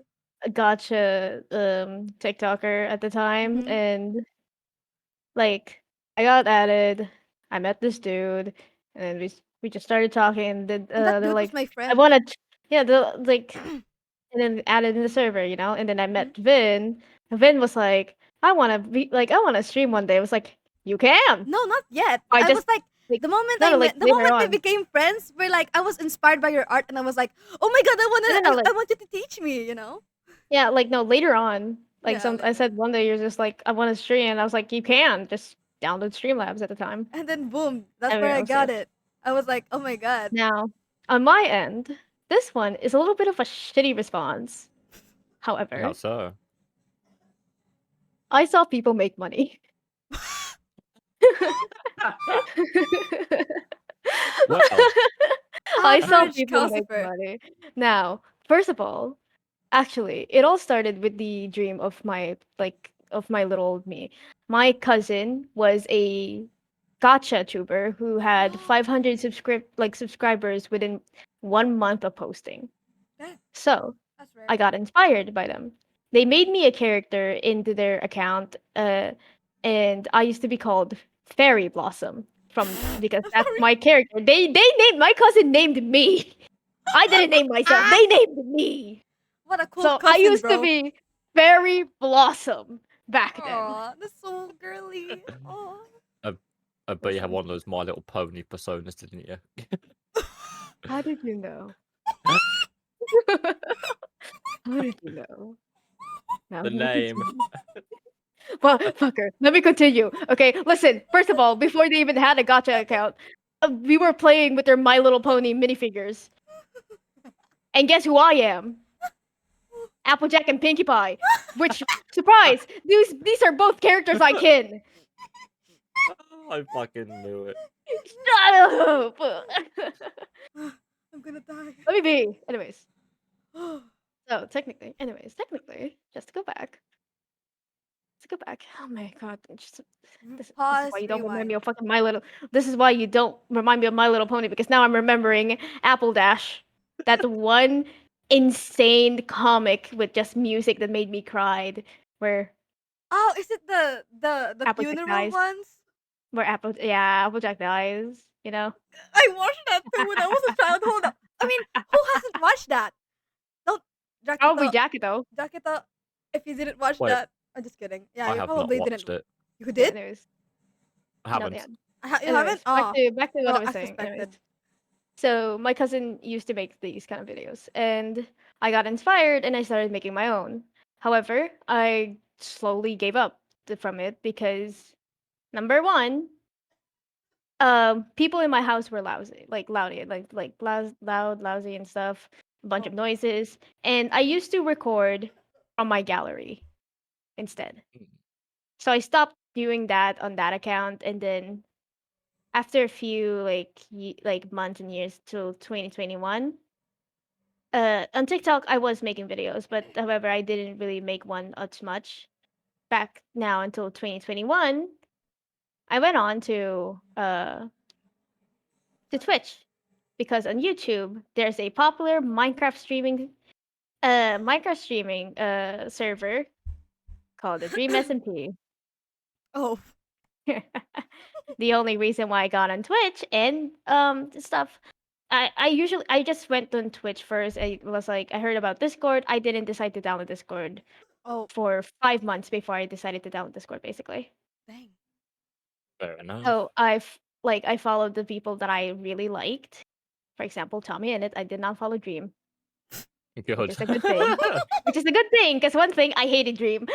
gotcha TikToker at the time, Hmm. and like I got added. I met this dude, and then we just started talking. Then And that they're dude was like, my I friend. want to, yeah, they're like, and then added in the server, you know. And then I Mhm. met Vin. And Vin was like, I want to be like, I want to stream one day. I was like, you can. No, not yet. I I just was like, like the moment no, I no, like met, the later moment we on. became friends, we're like, I was inspired by your art, and I was like, oh my god, No, no, I like want you to teach me, you know? yeah, like no, later on. Like Yeah, some, I later said on. one day you're just like, I want to stream, and I was like, you can just download Streamlabs at the time. And then boom, that's And where that I was got it. it. I was like, oh my god. Now, on my end, this one is a little bit of a shitty response. How However, so? I saw people make money. Well, I saw Average people make Calcifer. money. Now, first of all, actually, it all started with the dream of my of my little old me. My cousin was a gotcha tuber who had 500 subscribers within 1 month of posting. That- So That's rare. I got inspired by them. They made me a character into their account, and I used to be called Fairy Blossom from because I'm that's sorry. my character. They named my cousin named me. I didn't name myself. Ah, They named me. what a cool So I cousin, used to bro. be Fairy Blossom back then. Aw, that's so girly. Aw. I, I bet you had Listen, one of those My Little Pony personas, didn't you? how did you know? How did you know? Now The let me name. continue. Well, fucker, let me continue. Okay, listen. First of all, before they even had a gotcha account, we were playing with their My Little Pony minifigures. And guess who I am? Applejack and Pinkie Pie. Which, surprise, these are both characters I can. I fucking knew it. Shut up. I'm gonna die. Let me be. Anyways, so technically, just to go back. Let's go back. Oh my god, this is why Pause, you don't remind me rewind. of fucking My Little. This is why you don't remind me of My Little Pony because now I'm remembering Apple Dash, that one insane comic with just music that made me cried, where Oh, is it the Applejack funeral dies, ones? Applejack dies. You know. I watched that too when I was a child. Hold up. I mean, who hasn't watched that? Don't Probably Jakito, Jackie though. Jakito. If you didn't watch Wait, that, I'm just kidding. Yeah, I you have not probably didn't. watched it. You Yeah. did? Anyways, I no, yeah. haven't. You haven't? Anyways, Oh, back to what I well, was as saying. Anyways. suspected. So my cousin used to make these kind of videos, and I got inspired and I started making my own. However, I slowly gave up from it because number one, People in my house were lousy, like loudy, loud, lousy, and stuff. A bunch of Oh. noises, and I used to record from my gallery instead. Mm. So I stopped doing that on that account, and then after a few like months and years till 2021, on TikTok I was making videos, but however I didn't really make one as much back now until 2021. I went on to Twitch because on YouTube there's a popular Minecraft streaming server called the Dream SMP. Oh. The only reason why I got on Twitch and stuff. I just went on Twitch first. I was like I heard about Discord. I didn't decide to download Discord Oh. for 5 months before I decided to download Discord basically. Dang. Fair enough. So I followed the people that I really liked. For example, Tommy in it. I did not follow Dream, which Good. is a good thing. Which is a good thing because one thing I hated Dream.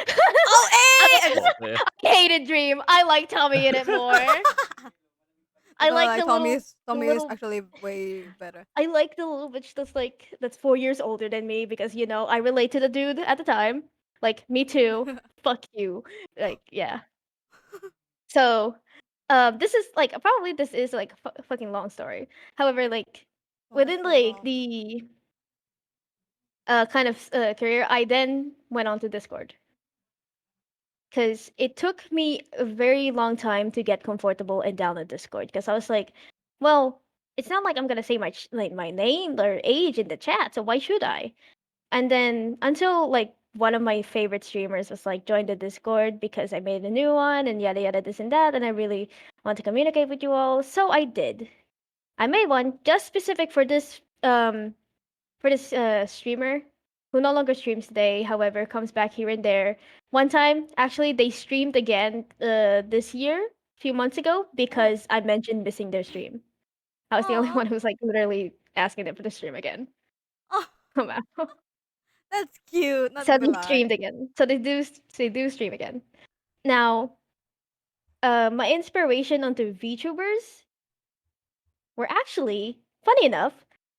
Oh, hey! What the- I hated Dream. I like Tommy in it more. I Not gonna like lie, the Tommy is little actually way better. I like the little bitch that's 4 years older than me because I relate to the dude at the time. Like me too. Fuck you. Like yeah. So, this is like probably this is like a fucking long story. However, like Oh, that's within so like long. the kind of career, I then went on to Discord because it took me a very long time to get comfortable and download Discord because I was like, well, it's not like I'm gonna say my name or age in the chat, so why should I? And then until like one of my favorite streamers was like join the Discord because I made a new one and yada yada this and that and I really want to communicate with you all. So I did. I made one just specific for this streamer who no longer streams today, however, comes back here and there. One time, actually they streamed again this year, a few months ago, Oh. because I mentioned missing their stream. I was the only Aw. one who's like literally asking them for the stream again. Oh, Oh wow. that's cute. Not So gonna they lie. streamed again. So they do stream again. Now, my inspiration onto VTubers were actually funny enough.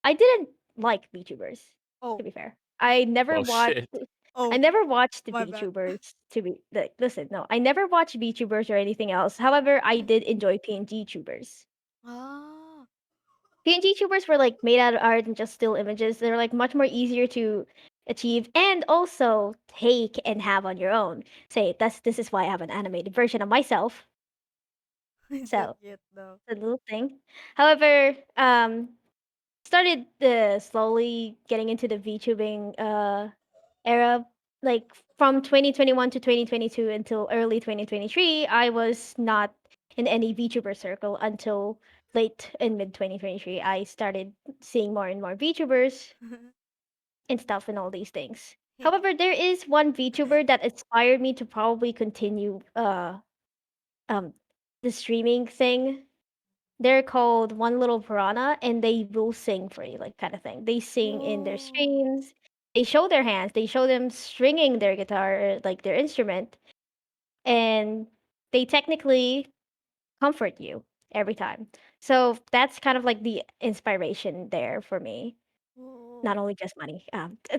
I didn't like VTubers. To Oh. be fair, I never Oh watched. shit. I Oh, never watched the my bad. VTubers to be like. Listen, no, I never watched VTubers or anything else. However, I did enjoy PNG tubers. Ah. PNG tubers were like made out of art and just still images. They're like much more easier to achieve and also take and have on your own. Say this is why I have an animated version of myself. It's so So cute though. the little thing. However, started slowly getting into the VTubing era. Like from 2021 to 2022 until early 2023, I was not in any VTuber circle until late in mid 2023. I started seeing more and more VTubers and stuff and all these things. However, there is one VTuber that inspired me to probably continue um the streaming thing. They're called One Little Piranha, and they will sing for you, like kind of thing. They sing in their Oh. streams. They show their hands. They show them stringing their guitar, like their instrument, and they technically comfort you every time. So that's kind of like the inspiration there for me. Not Oh. only just money,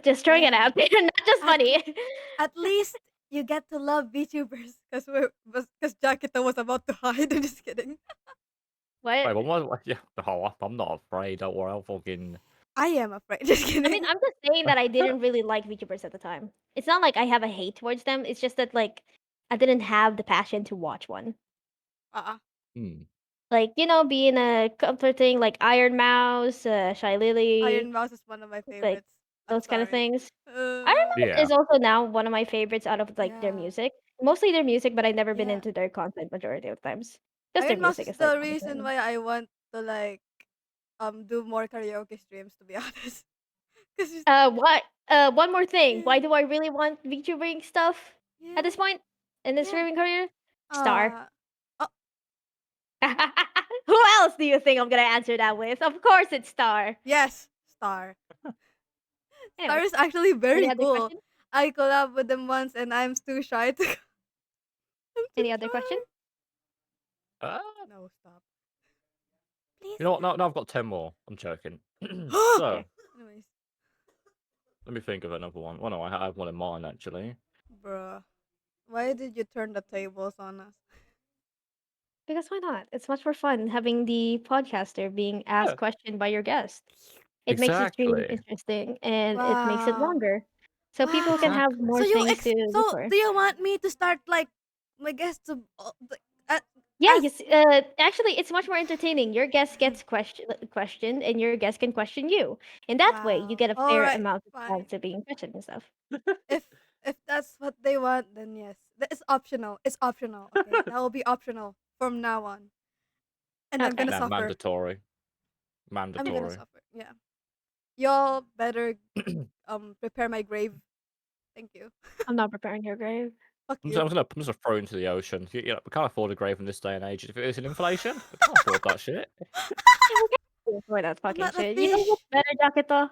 just throwing it Yeah. out there, not just At money. at least you get to love VTubers because Jackito was about to hide. I'm just kidding. What? Wait, yeah, oh, I'm not afraid. Don't worry. I'll fucking. I am afraid. Just I mean, kidding. I'm just saying that I didn't really like VTubers at the time. It's not like I have a hate towards them. It's just that like I didn't have the passion to watch one. Uh-uh. Hmm. Like being a comforting like Iron Mouse, Shy Iron Lily, Mouse is one of my like favorites. I'm those kind of sorry. things. Iron Mouse Yeah. is also now one of my favorites out of like their Yeah. music. Mostly their music, but I've never been Yeah. into their content majority of times. Just their Iron Mouse music is is like the one of reason them. why I want to like do more karaoke streams to be honest. Cause What? One more thing. yeah, Why do I really want VTubing stuff at yeah, this point in this yeah. streaming career? Star. Uh oh Who else do you think I'm gonna answer that with? Of course it's Star. yes, Star. Star Anyways, is actually any very other cool. question? I collab with them once and I'm too shy to I'm too Any other question? shy. Ah, No, stop. Please. You know what? Now I've got 10 more. I'm joking. So, Anyways, let me think of another one. Well, no, I have one in mind, actually. bruh, why did you turn the tables on us? Because why not? It's much more fun having the podcaster being asked Yeah, question by your guest. It makes the stream exactly. interesting and it makes it Wow. longer. So people can Wow. have Exactly. So more things to look so for. do you want me to start like my guests to uh, Yeah, ask? yes. Actually, it's much more entertaining. Your guest gets questioned, and your guest can question you. In that way, you Wow. get a All fair right. amount of Fine. time to being questioned and stuff. If if that's what they want, then yes. That is optional. It's optional. Okay, that will be optional from now on, and I'm Okay. gonna Now, suffer. mandatory. I'm gonna Mandatory. suffer. Yeah. Y'all better prepare my grave. Thank you. I'm not preparing your grave. Fuck I'm you. just gonna throw into the ocean. We can't afford a grave in this day and age. If it is an inflation, we can't afford that shit. For that I'm fucking not a shit. You know fish. what's better, Jackito?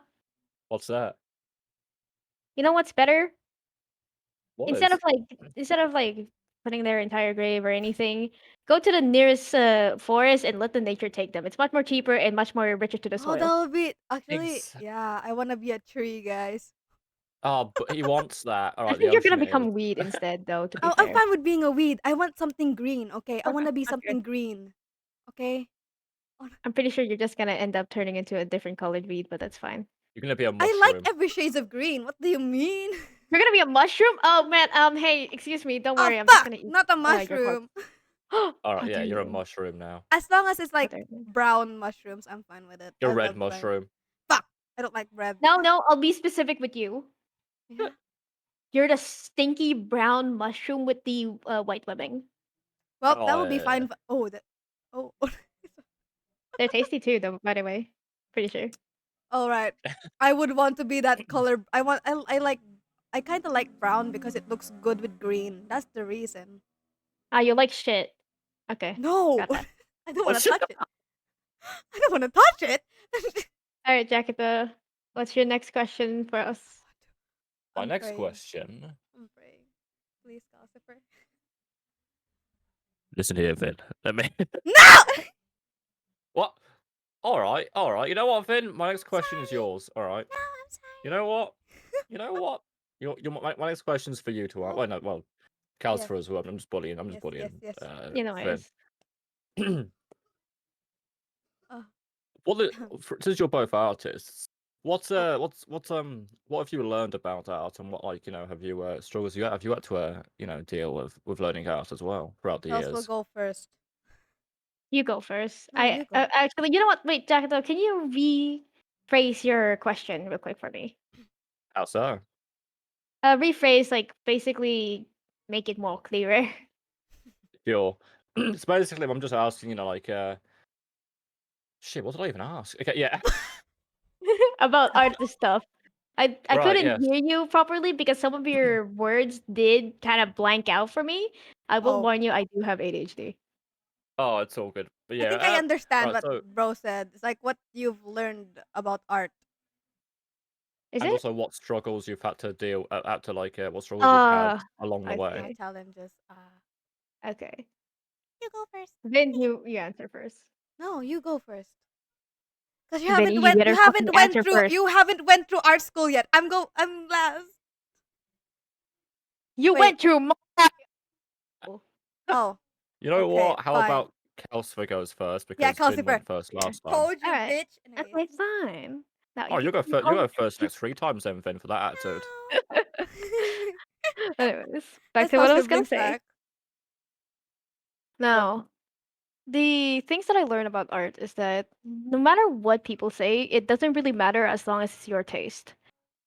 What's that? You know what's better? What Instead is? of like instead of like putting their entire grave or anything, go to the nearest forest and let the nature take them. It's much more cheaper and much more richer to the Oh, that soil. would be actually. Ex- Yeah, I wanna be a tree, guys. Oh, but he wants that. All I right, the think you're gonna ocean it is. become weed instead, though. To be Oh, I'm fair, fine with being a weed. I want something green. Okay, I wanna be okay. something green. Okay. Oh, I'm pretty sure you're just gonna end up turning into a different colored weed, but that's fine. You're gonna be a I like mushroom. every shades of green. What do you mean? You're gonna be a mushroom? Oh man, hey, excuse me, don't Oh worry, I'm just fuck! gonna eat Not a your corpse. mushroom. All How right, yeah, dare you're a you? mushroom now. As long as it's How like dare you? brown mushrooms, I'm fine with it. You're I a red love bread. mushroom. Fuck! I don't like bread. No, no, I'll be specific with you. Yeah. You're the stinky brown mushroom with the white webbing. Well, that Oh, will be yeah. fine. Oh, that. Oh. They're tasty too, though. By the way, pretty sure. All right. I would want to be that color. I want. I like. I kind of like brown because it looks good with green. That's the reason. Ah, you like shit. Okay, No, got that. I don't Oh, want to shit. touch it. I don't want to touch it. All right, Jackita, what's your next question for us? My I'm next praying. question. I'm praying. Please, Calcifer. Listen here, Vin. Let me. No. What? All right, all right. You know what, Vin? My next question is Sorry. yours. All right. No, I'm sorry. You know what? You know what? My next question's for you to answer. Oh, Well, no, well, yes, Calcifer as well. I'm just bullying. I'm just yes, yes, bullying. yes. You know, Vin. is Oh. Since you're both artists, Oh, what have you learned about art, and what have you struggles have you had to deal with learning art as well throughout the Kels will years? go first. you go first. No, you go. Actually, you know what? Wait, Jackito, can you rephrase your question real quick for me? How so? Rephrase, like basically make it more clearer. Sure. It's basically I'm just asking, shit. What did I even ask? Okay, yeah. About artist stuff. I Right. couldn't Yes. hear you properly because some of your words did kind of blank out for me. I will Oh, warn you, I do have ADHD. Oh, it's all good. But I yeah. think I understand Right. what So, bro said. It's like what you've learned about art. Is and it? also what struggles you've had to what struggles you've had Uh, along the I way. see. Challenges. Okay. You go first. Then you answer first. No, you go first. Cause Vinny, you better fucking answer first. you haven't went through art school yet. I'm last. You Wait. went through Oh, You know okay, what? How fine. about Calcifer goes first Yeah, because Vin Calcifer. went first Yeah. last time. Told you, Alright. bitch. Anyways. Okay, fine. Now Oh, you go you first. You go. go first next 3 times then, Vin, for that attitude. No. Anyways, back That's to how what I was gonna siblings say. act. What? Now, the things that I learn about art is that no matter what people say, it doesn't really matter as long as it's your taste.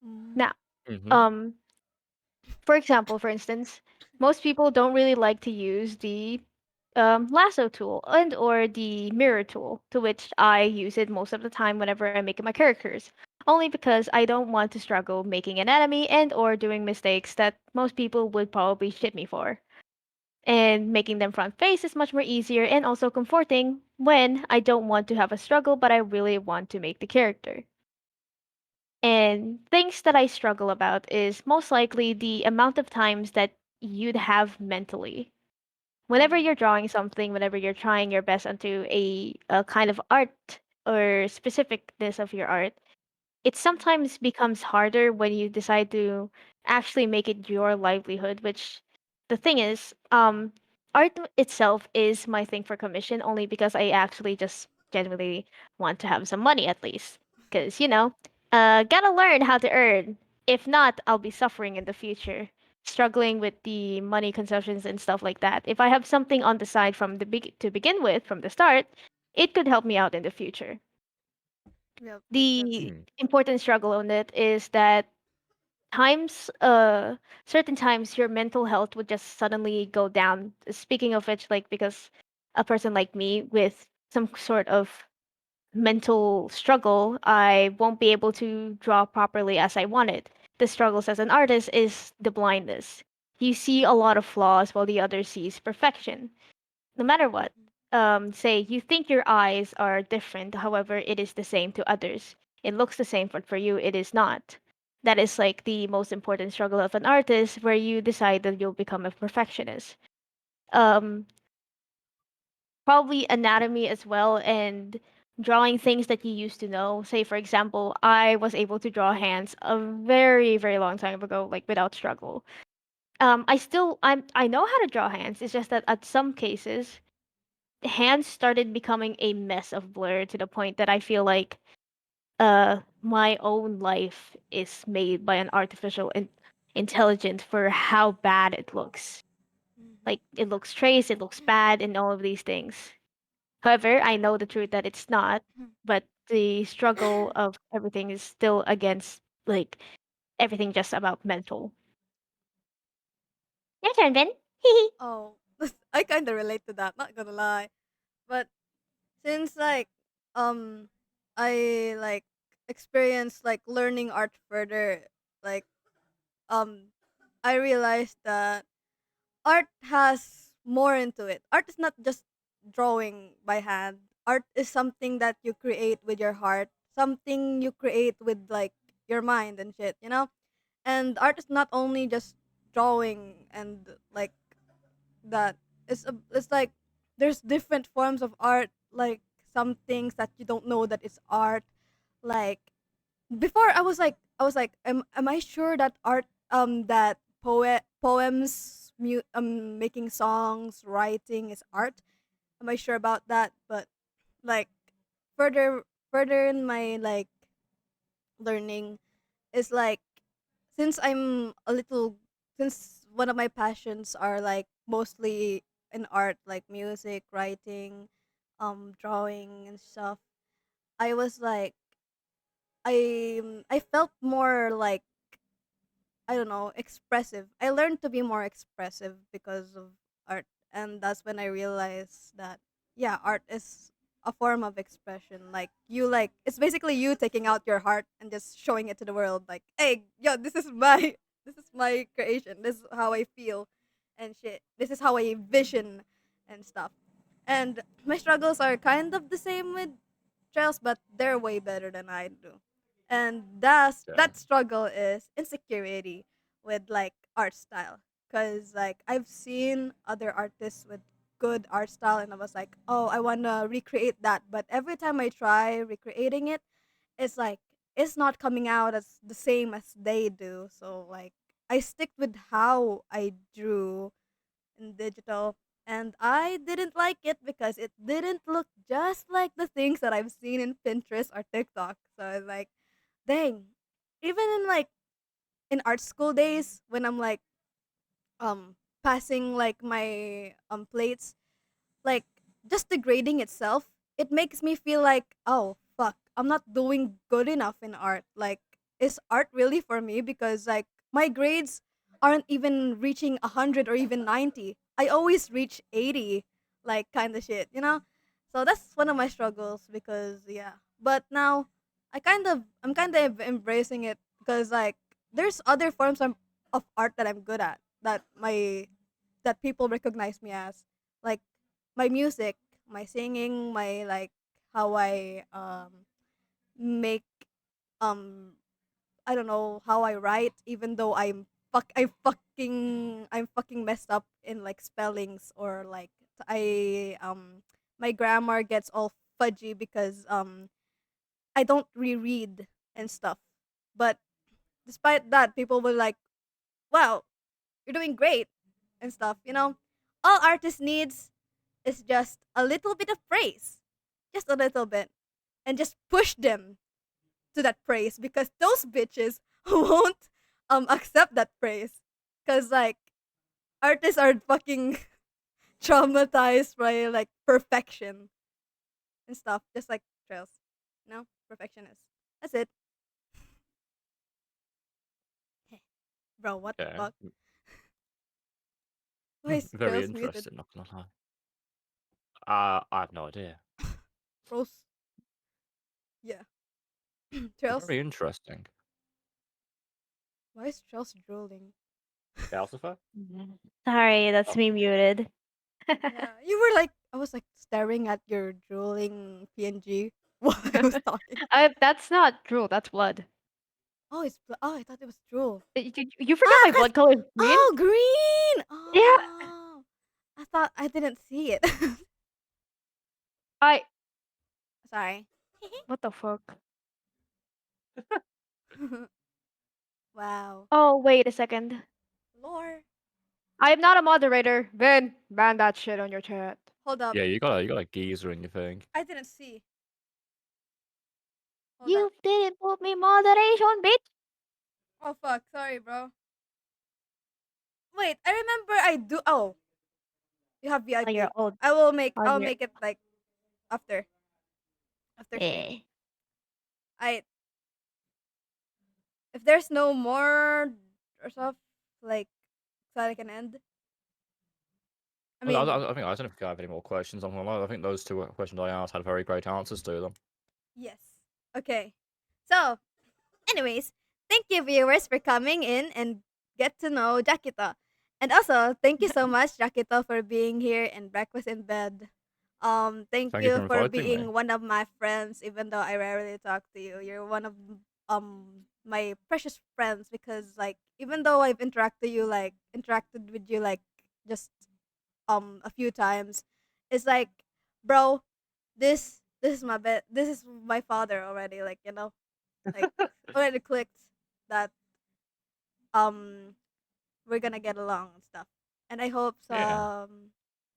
Mm. Now, Mm-hmm. um, for example, for instance, most people don't really like to use the lasso tool and or the mirror tool, to which I use it most of the time whenever I'm making my characters. Only because I don't want to struggle making an enemy and or doing mistakes that most people would probably shit me for. And making them front face is much more easier and also comforting when I don't want to have a struggle but I really want to make the character. And things that I struggle about is most likely the amount of times that you'd have mentally. Whenever Mm. you're drawing something, whenever you're trying your best onto a kind of art or specificness of your art, it sometimes becomes harder when you decide to actually make it your livelihood, which the thing is, art itself is my thing for commission only because I actually just genuinely want to have some money at least. Because, gotta learn how to earn. If not, I'll be suffering in the future, struggling with the money consumptions and stuff like that. If I have something on the side from to begin with, from the start, it could help me out in the future. Yep, makes sense. The Hmm. important struggle on it is that times certain times your mental health would just suddenly go down. Speaking of which, like, because a person like me with some sort of mental struggle, I won't be able to draw properly as I wanted. The struggles as an artist is the blindness. You see a lot of flaws while the other sees perfection. No matter what, Mhm. say you think your eyes are different, however, it is the same to others. It looks the same, but for you, it is not. That is like the most important struggle of an artist, where you decide that you'll become a perfectionist. Um, Probably anatomy as well, and drawing things that you used to know. Say, for example, I was able to draw hands a very, very long time ago, like without struggle. I know how to draw hands. It's just that at some cases hands started becoming a mess of blur to the point that I feel like my own life is made by an artificial intelligence for how bad it looks. Mhm. Like it looks trace, it looks bad, and all of these things. However, I know the truth that it's not, but the struggle of everything is still against like everything just about mental. Your turn, Ben. Oh, I kind of relate to that. Not gonna lie, but since um I experienced learning art further, like um I realized that art has more into it. Art is not just drawing by hand. Art is something that you create with your heart, something you create with your mind and shit, you know? And art is not only just drawing and that. It's like there's different forms of art, like some things that you don't know that it's art. Like before I was like am I sure that art that poems making songs writing is art? Am I sure about that? But like further further in my learning is since I'm a little since one of my passions are mostly in art, like music writing, drawing and stuff. I was like I felt more I don't know, expressive. I learned to be more expressive because of art, and that's when I realized that yeah, art is a form of expression. Like you it's basically you taking out your heart and just showing it to the world like, "Hey, yo, this is my this is my creation. This is how I feel and shit. This is how I vision and stuff." And my struggles are kind of the same with Trails, but they're way better than I do. And Yeah. that struggle is insecurity with art style. Cause I've seen other artists with good art style and I was like, oh, I wanna recreate that. But every time I try recreating it, it's it's not coming out as the same as they do. So I stick with how I drew in digital, and I didn't like it because it didn't look just like the things that I've seen in Pinterest or TikTok. So I was like, dang. Even in in art school days when I'm passing my plates, like just the grading itself, it makes me feel like, oh fuck, I'm not doing good enough in art. Like, is art really for me? Because my grades aren't even reaching 100 or even 90. I always reach 80, like kind of shit, you know. So that's one of my struggles because yeah. But now I'm kind of embracing it because there's other forms of art that I'm good at, that people recognize me as, like my music, my singing, my how I make um I don't know how I write, even though I fuck fucking messed up in like spellings, or like I my grammar gets all fudgy because I don't reread and stuff. But despite that, people were like, "Wow, you're doing great," and stuff. All artist needs is just a little bit of praise, just a little bit, and just push them to that praise, because those bitches won't accept that praise, because like artists are fucking traumatized by like perfection and stuff, just like trails. Perfectionist. That's it. Bro, what the Yeah. fuck? Why is Very trails muted? interesting, not gonna lie. I have no idea. Bros. Yeah. Trails. Very interesting. Why is Trails drooling? Calcifer? Sorry, that's Oh. me muted. Yeah, you were like, I was like staring at your drooling PNG while I was talking. That's not drool, that's blood. Oh, I thought it was drool. You forgot my Cause blood color is green? oh, green. Yeah. Oh, I thought I didn't see it. I. Sorry. What the fuck? Wow. Oh, wait a second. Lore. I am not a moderator. Vin, ban that shit on your chat. Hold up. Yeah, you got a geezer in your thing. I didn't see. Hold You up. didn't put me moderation, bitch. Oh fuck. Sorry, bro. Wait, I remember I do. Oh, you have Oh, you're VIP. old. I'll make On your. it like after stream. Eh. I If there's no more or stuff like so I can end. I I mean, think I don't know if I have any more questions. I'm gonna lie. I think those two questions I asked had very great answers to them. yes. Okay. So, anyways, thank you viewers for coming in and get to know Jakito. And also, thank you so much, Jakito, for being here in Breakfast in Bed. Thank Thank you you for for inviting me. being one of my friends, even though I rarely talk to you. You're one of my precious friends, because like even though I've interacted with you like just a few times, it's like, bro, this is my bed. This is my father already. Like like already clicked that um we're gonna get along and stuff. And Yeah.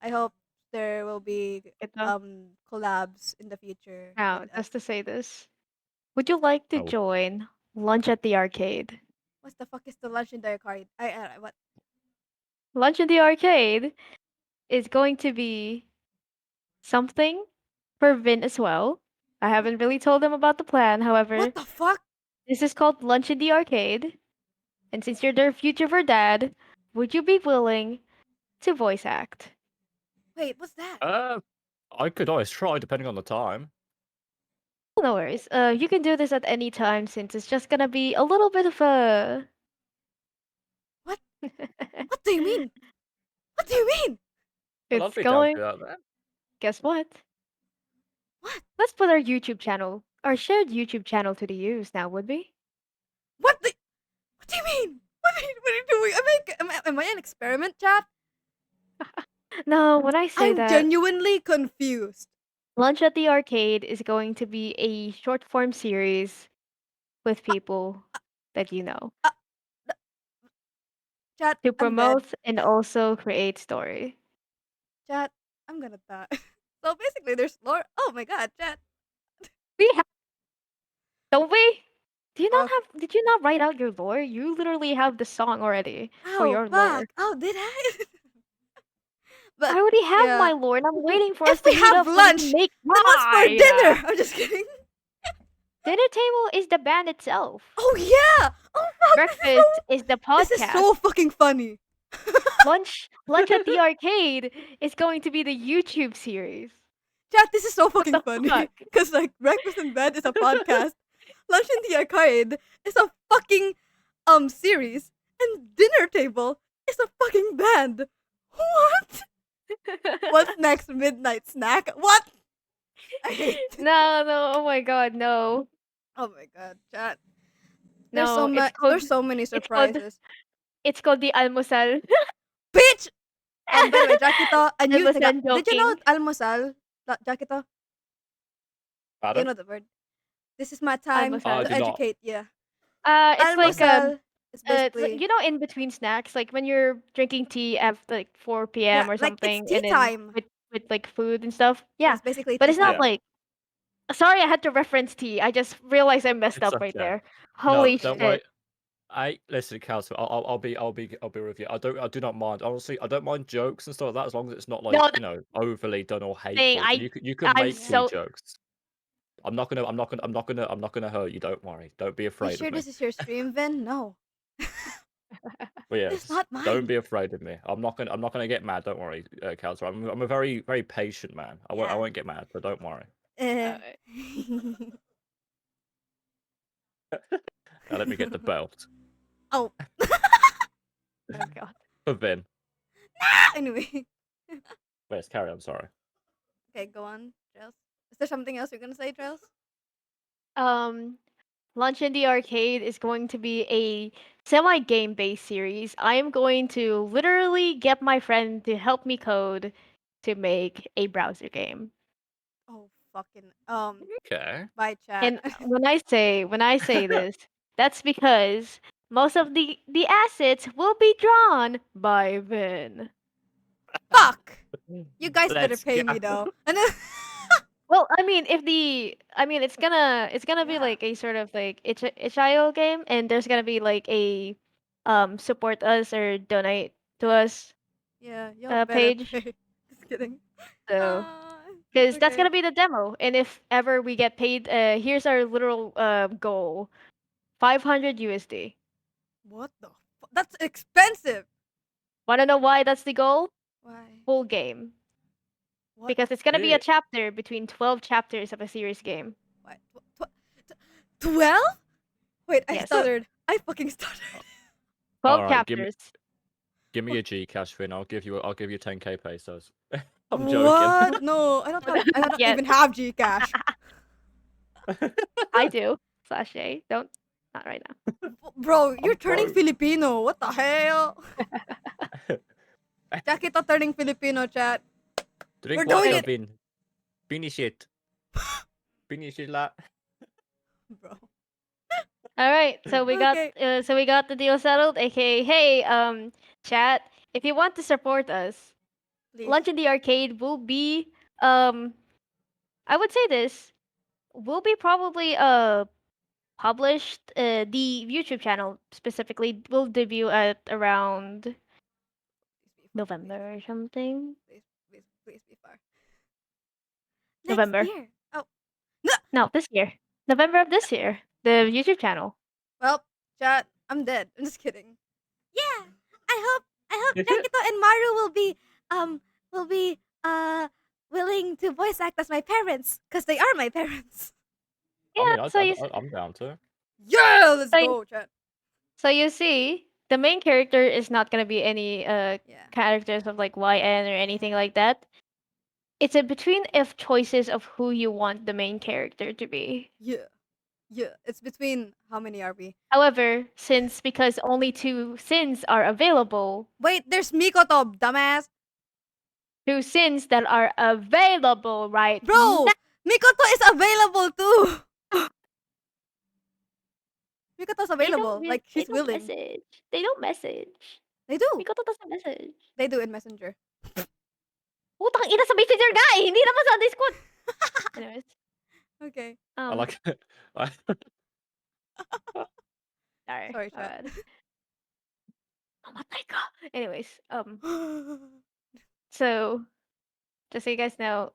I hope there will be Ito. collabs in the future with Now, us. just to say this, would you like to Oh, join Lunch at the Arcade? What the fuck is the lunch in the card? What? Lunch at the Arcade is going to be something for Vin as well. I haven't really told them about the plan, however, What the fuck? this is called Lunch in the Arcade. And since you're their future dad, would you be willing to voice act? Wait, what's that? I could always try, depending on the time. No worries. You can do this at any time since it's just gonna be a little bit of a. What? What do you mean? What do you mean? Well, I'd It's be down to going. do that then. Guess what? What? Let's put our YouTube channel, our shared YouTube channel, to the use now, would we? What do you mean? What are you doing? Am I an experiment, chat? No, when I say I'm that, genuinely confused. Lunch at the Arcade is going to be a short form series with people that you know Uh, Chat, to I'm dead. promote and also create story. Chat, I'm gonna die. So basically, there's lore. Oh my god, chat. We have, don't we? Do you not Bro. have? Did you not write out your lore? You literally have the song already for Oh, your lore. fuck. Oh, did I? But I already have yeah. my lore, and I'm waiting for us If to we meet have up so we can lunch, make then what's for mine. dinner? I'm just kidding. Dinner table is the band itself. Oh yeah. Oh fuck. Breakfast is the This is podcast. so fucking funny. Lunch at the Arcade is going to be the YouTube series. Chat, this is so What fucking the funny. fuck? Cause like Breakfast in Bed is a podcast. Lunch in the Arcade is a fucking series. And Dinner Table is a fucking band. What? What's next? Midnight snack? What? I hate it. No, oh my god, no. Oh my god, chat. No, There's so many it's called surprises. It's called the almusal. Bitch! By the way, Jakito, a new Almusal did you know joking. almusal? Jakito, do you Pardon? know the word? This is my time I Almusal. to do not. educate. Yeah. It's like Almusal is it's like, basically, in between snacks, like when you're drinking tea at like 4 yeah, p.m. or like it's something, tea and then time. with like food and stuff. Yeah, Yeah, it's basically but tea it's not Yeah, time. like. Sorry, I had to reference tea. I just realized I messed it's up right okay. there. No, Holy don't shit! worry. I listen, Calcifer. I'll be with you. I do not mind. Honestly, I don't mind jokes and stuff like that as long as it's not No, like that's overly done or the thing. hateful. You can I'm make tea Yeah. so jokes. I'm not gonna hurt you. Don't worry. Don't be You afraid sure of me. this is your stream, Vin? No. But It's yes, not don't mine. be afraid of me. I'm not gonna get mad. Don't worry, Calcifer. I'm a very very patient man. I Yeah. won't get mad. So don't worry. Uh, Now let me get the belt oh. oh god. for Vin. Anyway. Yes, carry on. Sorry. Okay, go on, Trails. Is there something else you're gonna say, Trails? Um, Lunch in the Arcade is going to be a semi-game based series. I am going to literally get my friend to help me code to make a browser game. Oh, fucking. Okay. Bye, chat. And when I say this, that's because most of the assets will be drawn by Vin. Fuck! You guys better Let's pay go. me though. And then, Well, I mean, it's gonna be yeah, like a sort of like itch.io game, and there's gonna be like a support us or donate to us yeah, y'all better page. pay. Just kidding. So, Uh, because that's okay. gonna be the demo, and if ever we get paid, here's our literal goal: 500 USD. What the? That's expensive. Wanna know why that's the goal? Why? Full game, What? because it's gonna be a Yeah. chapter between 12 chapters of a series game. Why? 12? Wait, I Yes, stuttered. I fucking stuttered. 12 All right. chapters. Give me a Gcash, Finn. I'll give you 10k pesos. I'm joking. What? No, I don't have. I Not don't yet. even have Gcash. I do. Slash A. Don't. Not right now. Bro, you're I'm turning broke. Filipino. What the hell? Jakito turning Filipino, chat. We're Drink doing water, it, Vin. Finish it. Finish it, la. bro. All right. So Okay, we got the deal settled. AKA, hey, chat. If you want to support us, please. Lunch in the Arcade will be um. I would say this will be probably published. The YouTube channel specifically will debut at around Please be far. November or something. Please be far. Next November. year. Oh, no. No, this year. November of this year. The YouTube channel. Well, chat. I'm dead. I'm just kidding. Yeah. I hope Jakito and Maru um will be willing to voice act as my parents because they are my parents. I Yeah. mean, I'm down to. Yeah, let's So go, chat. So you see, the main character is not gonna be any Yeah. characters of like YN or anything like that. It's a between if choices of who you want the main character to be. Yeah. Yeah. It's between how many are we? However, because only 2 sins are available, Wait, there's Mikoto, dumbass. 2 sins that are available right now. Bro, Mikoto is available too. Mikoto's available. Like They she's don't willing. message. They don't message. They do. Mikoto doesn't message. They do in Messenger. Utang ina sa messenger guy, hindi naman sa Discord. Anyways, Okay. I like it. sorry. Sorry, My chat. bad. Namatay ka. Anyways, so just so you guys know,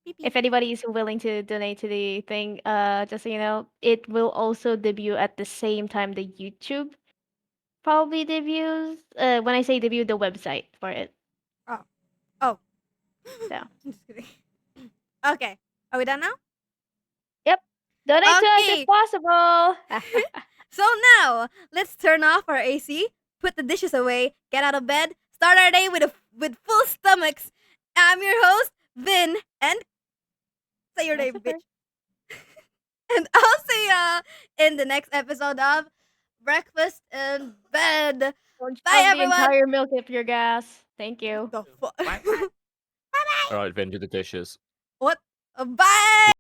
Beep, beep. if anybody is willing to donate to the thing, just so you know, it will also debut at the same time the YouTube probably debuts. When I say debut, the website for it. Oh. Oh. So, I'm just kidding. Okay. Are we done now? yep, donate to us if Okay. possible. So now, let's turn off our AC, put the dishes away, get out of bed, start our day with full stomachs. I'm your host, Vin, and say your name, Calcifer. bitch. And I'll see ya in the next episode of breakfast in bed. Don't Bye, shove the everyone. entire milk up your gas. Thank you. The fuck? All right, Vin, do the dishes. What? Bye.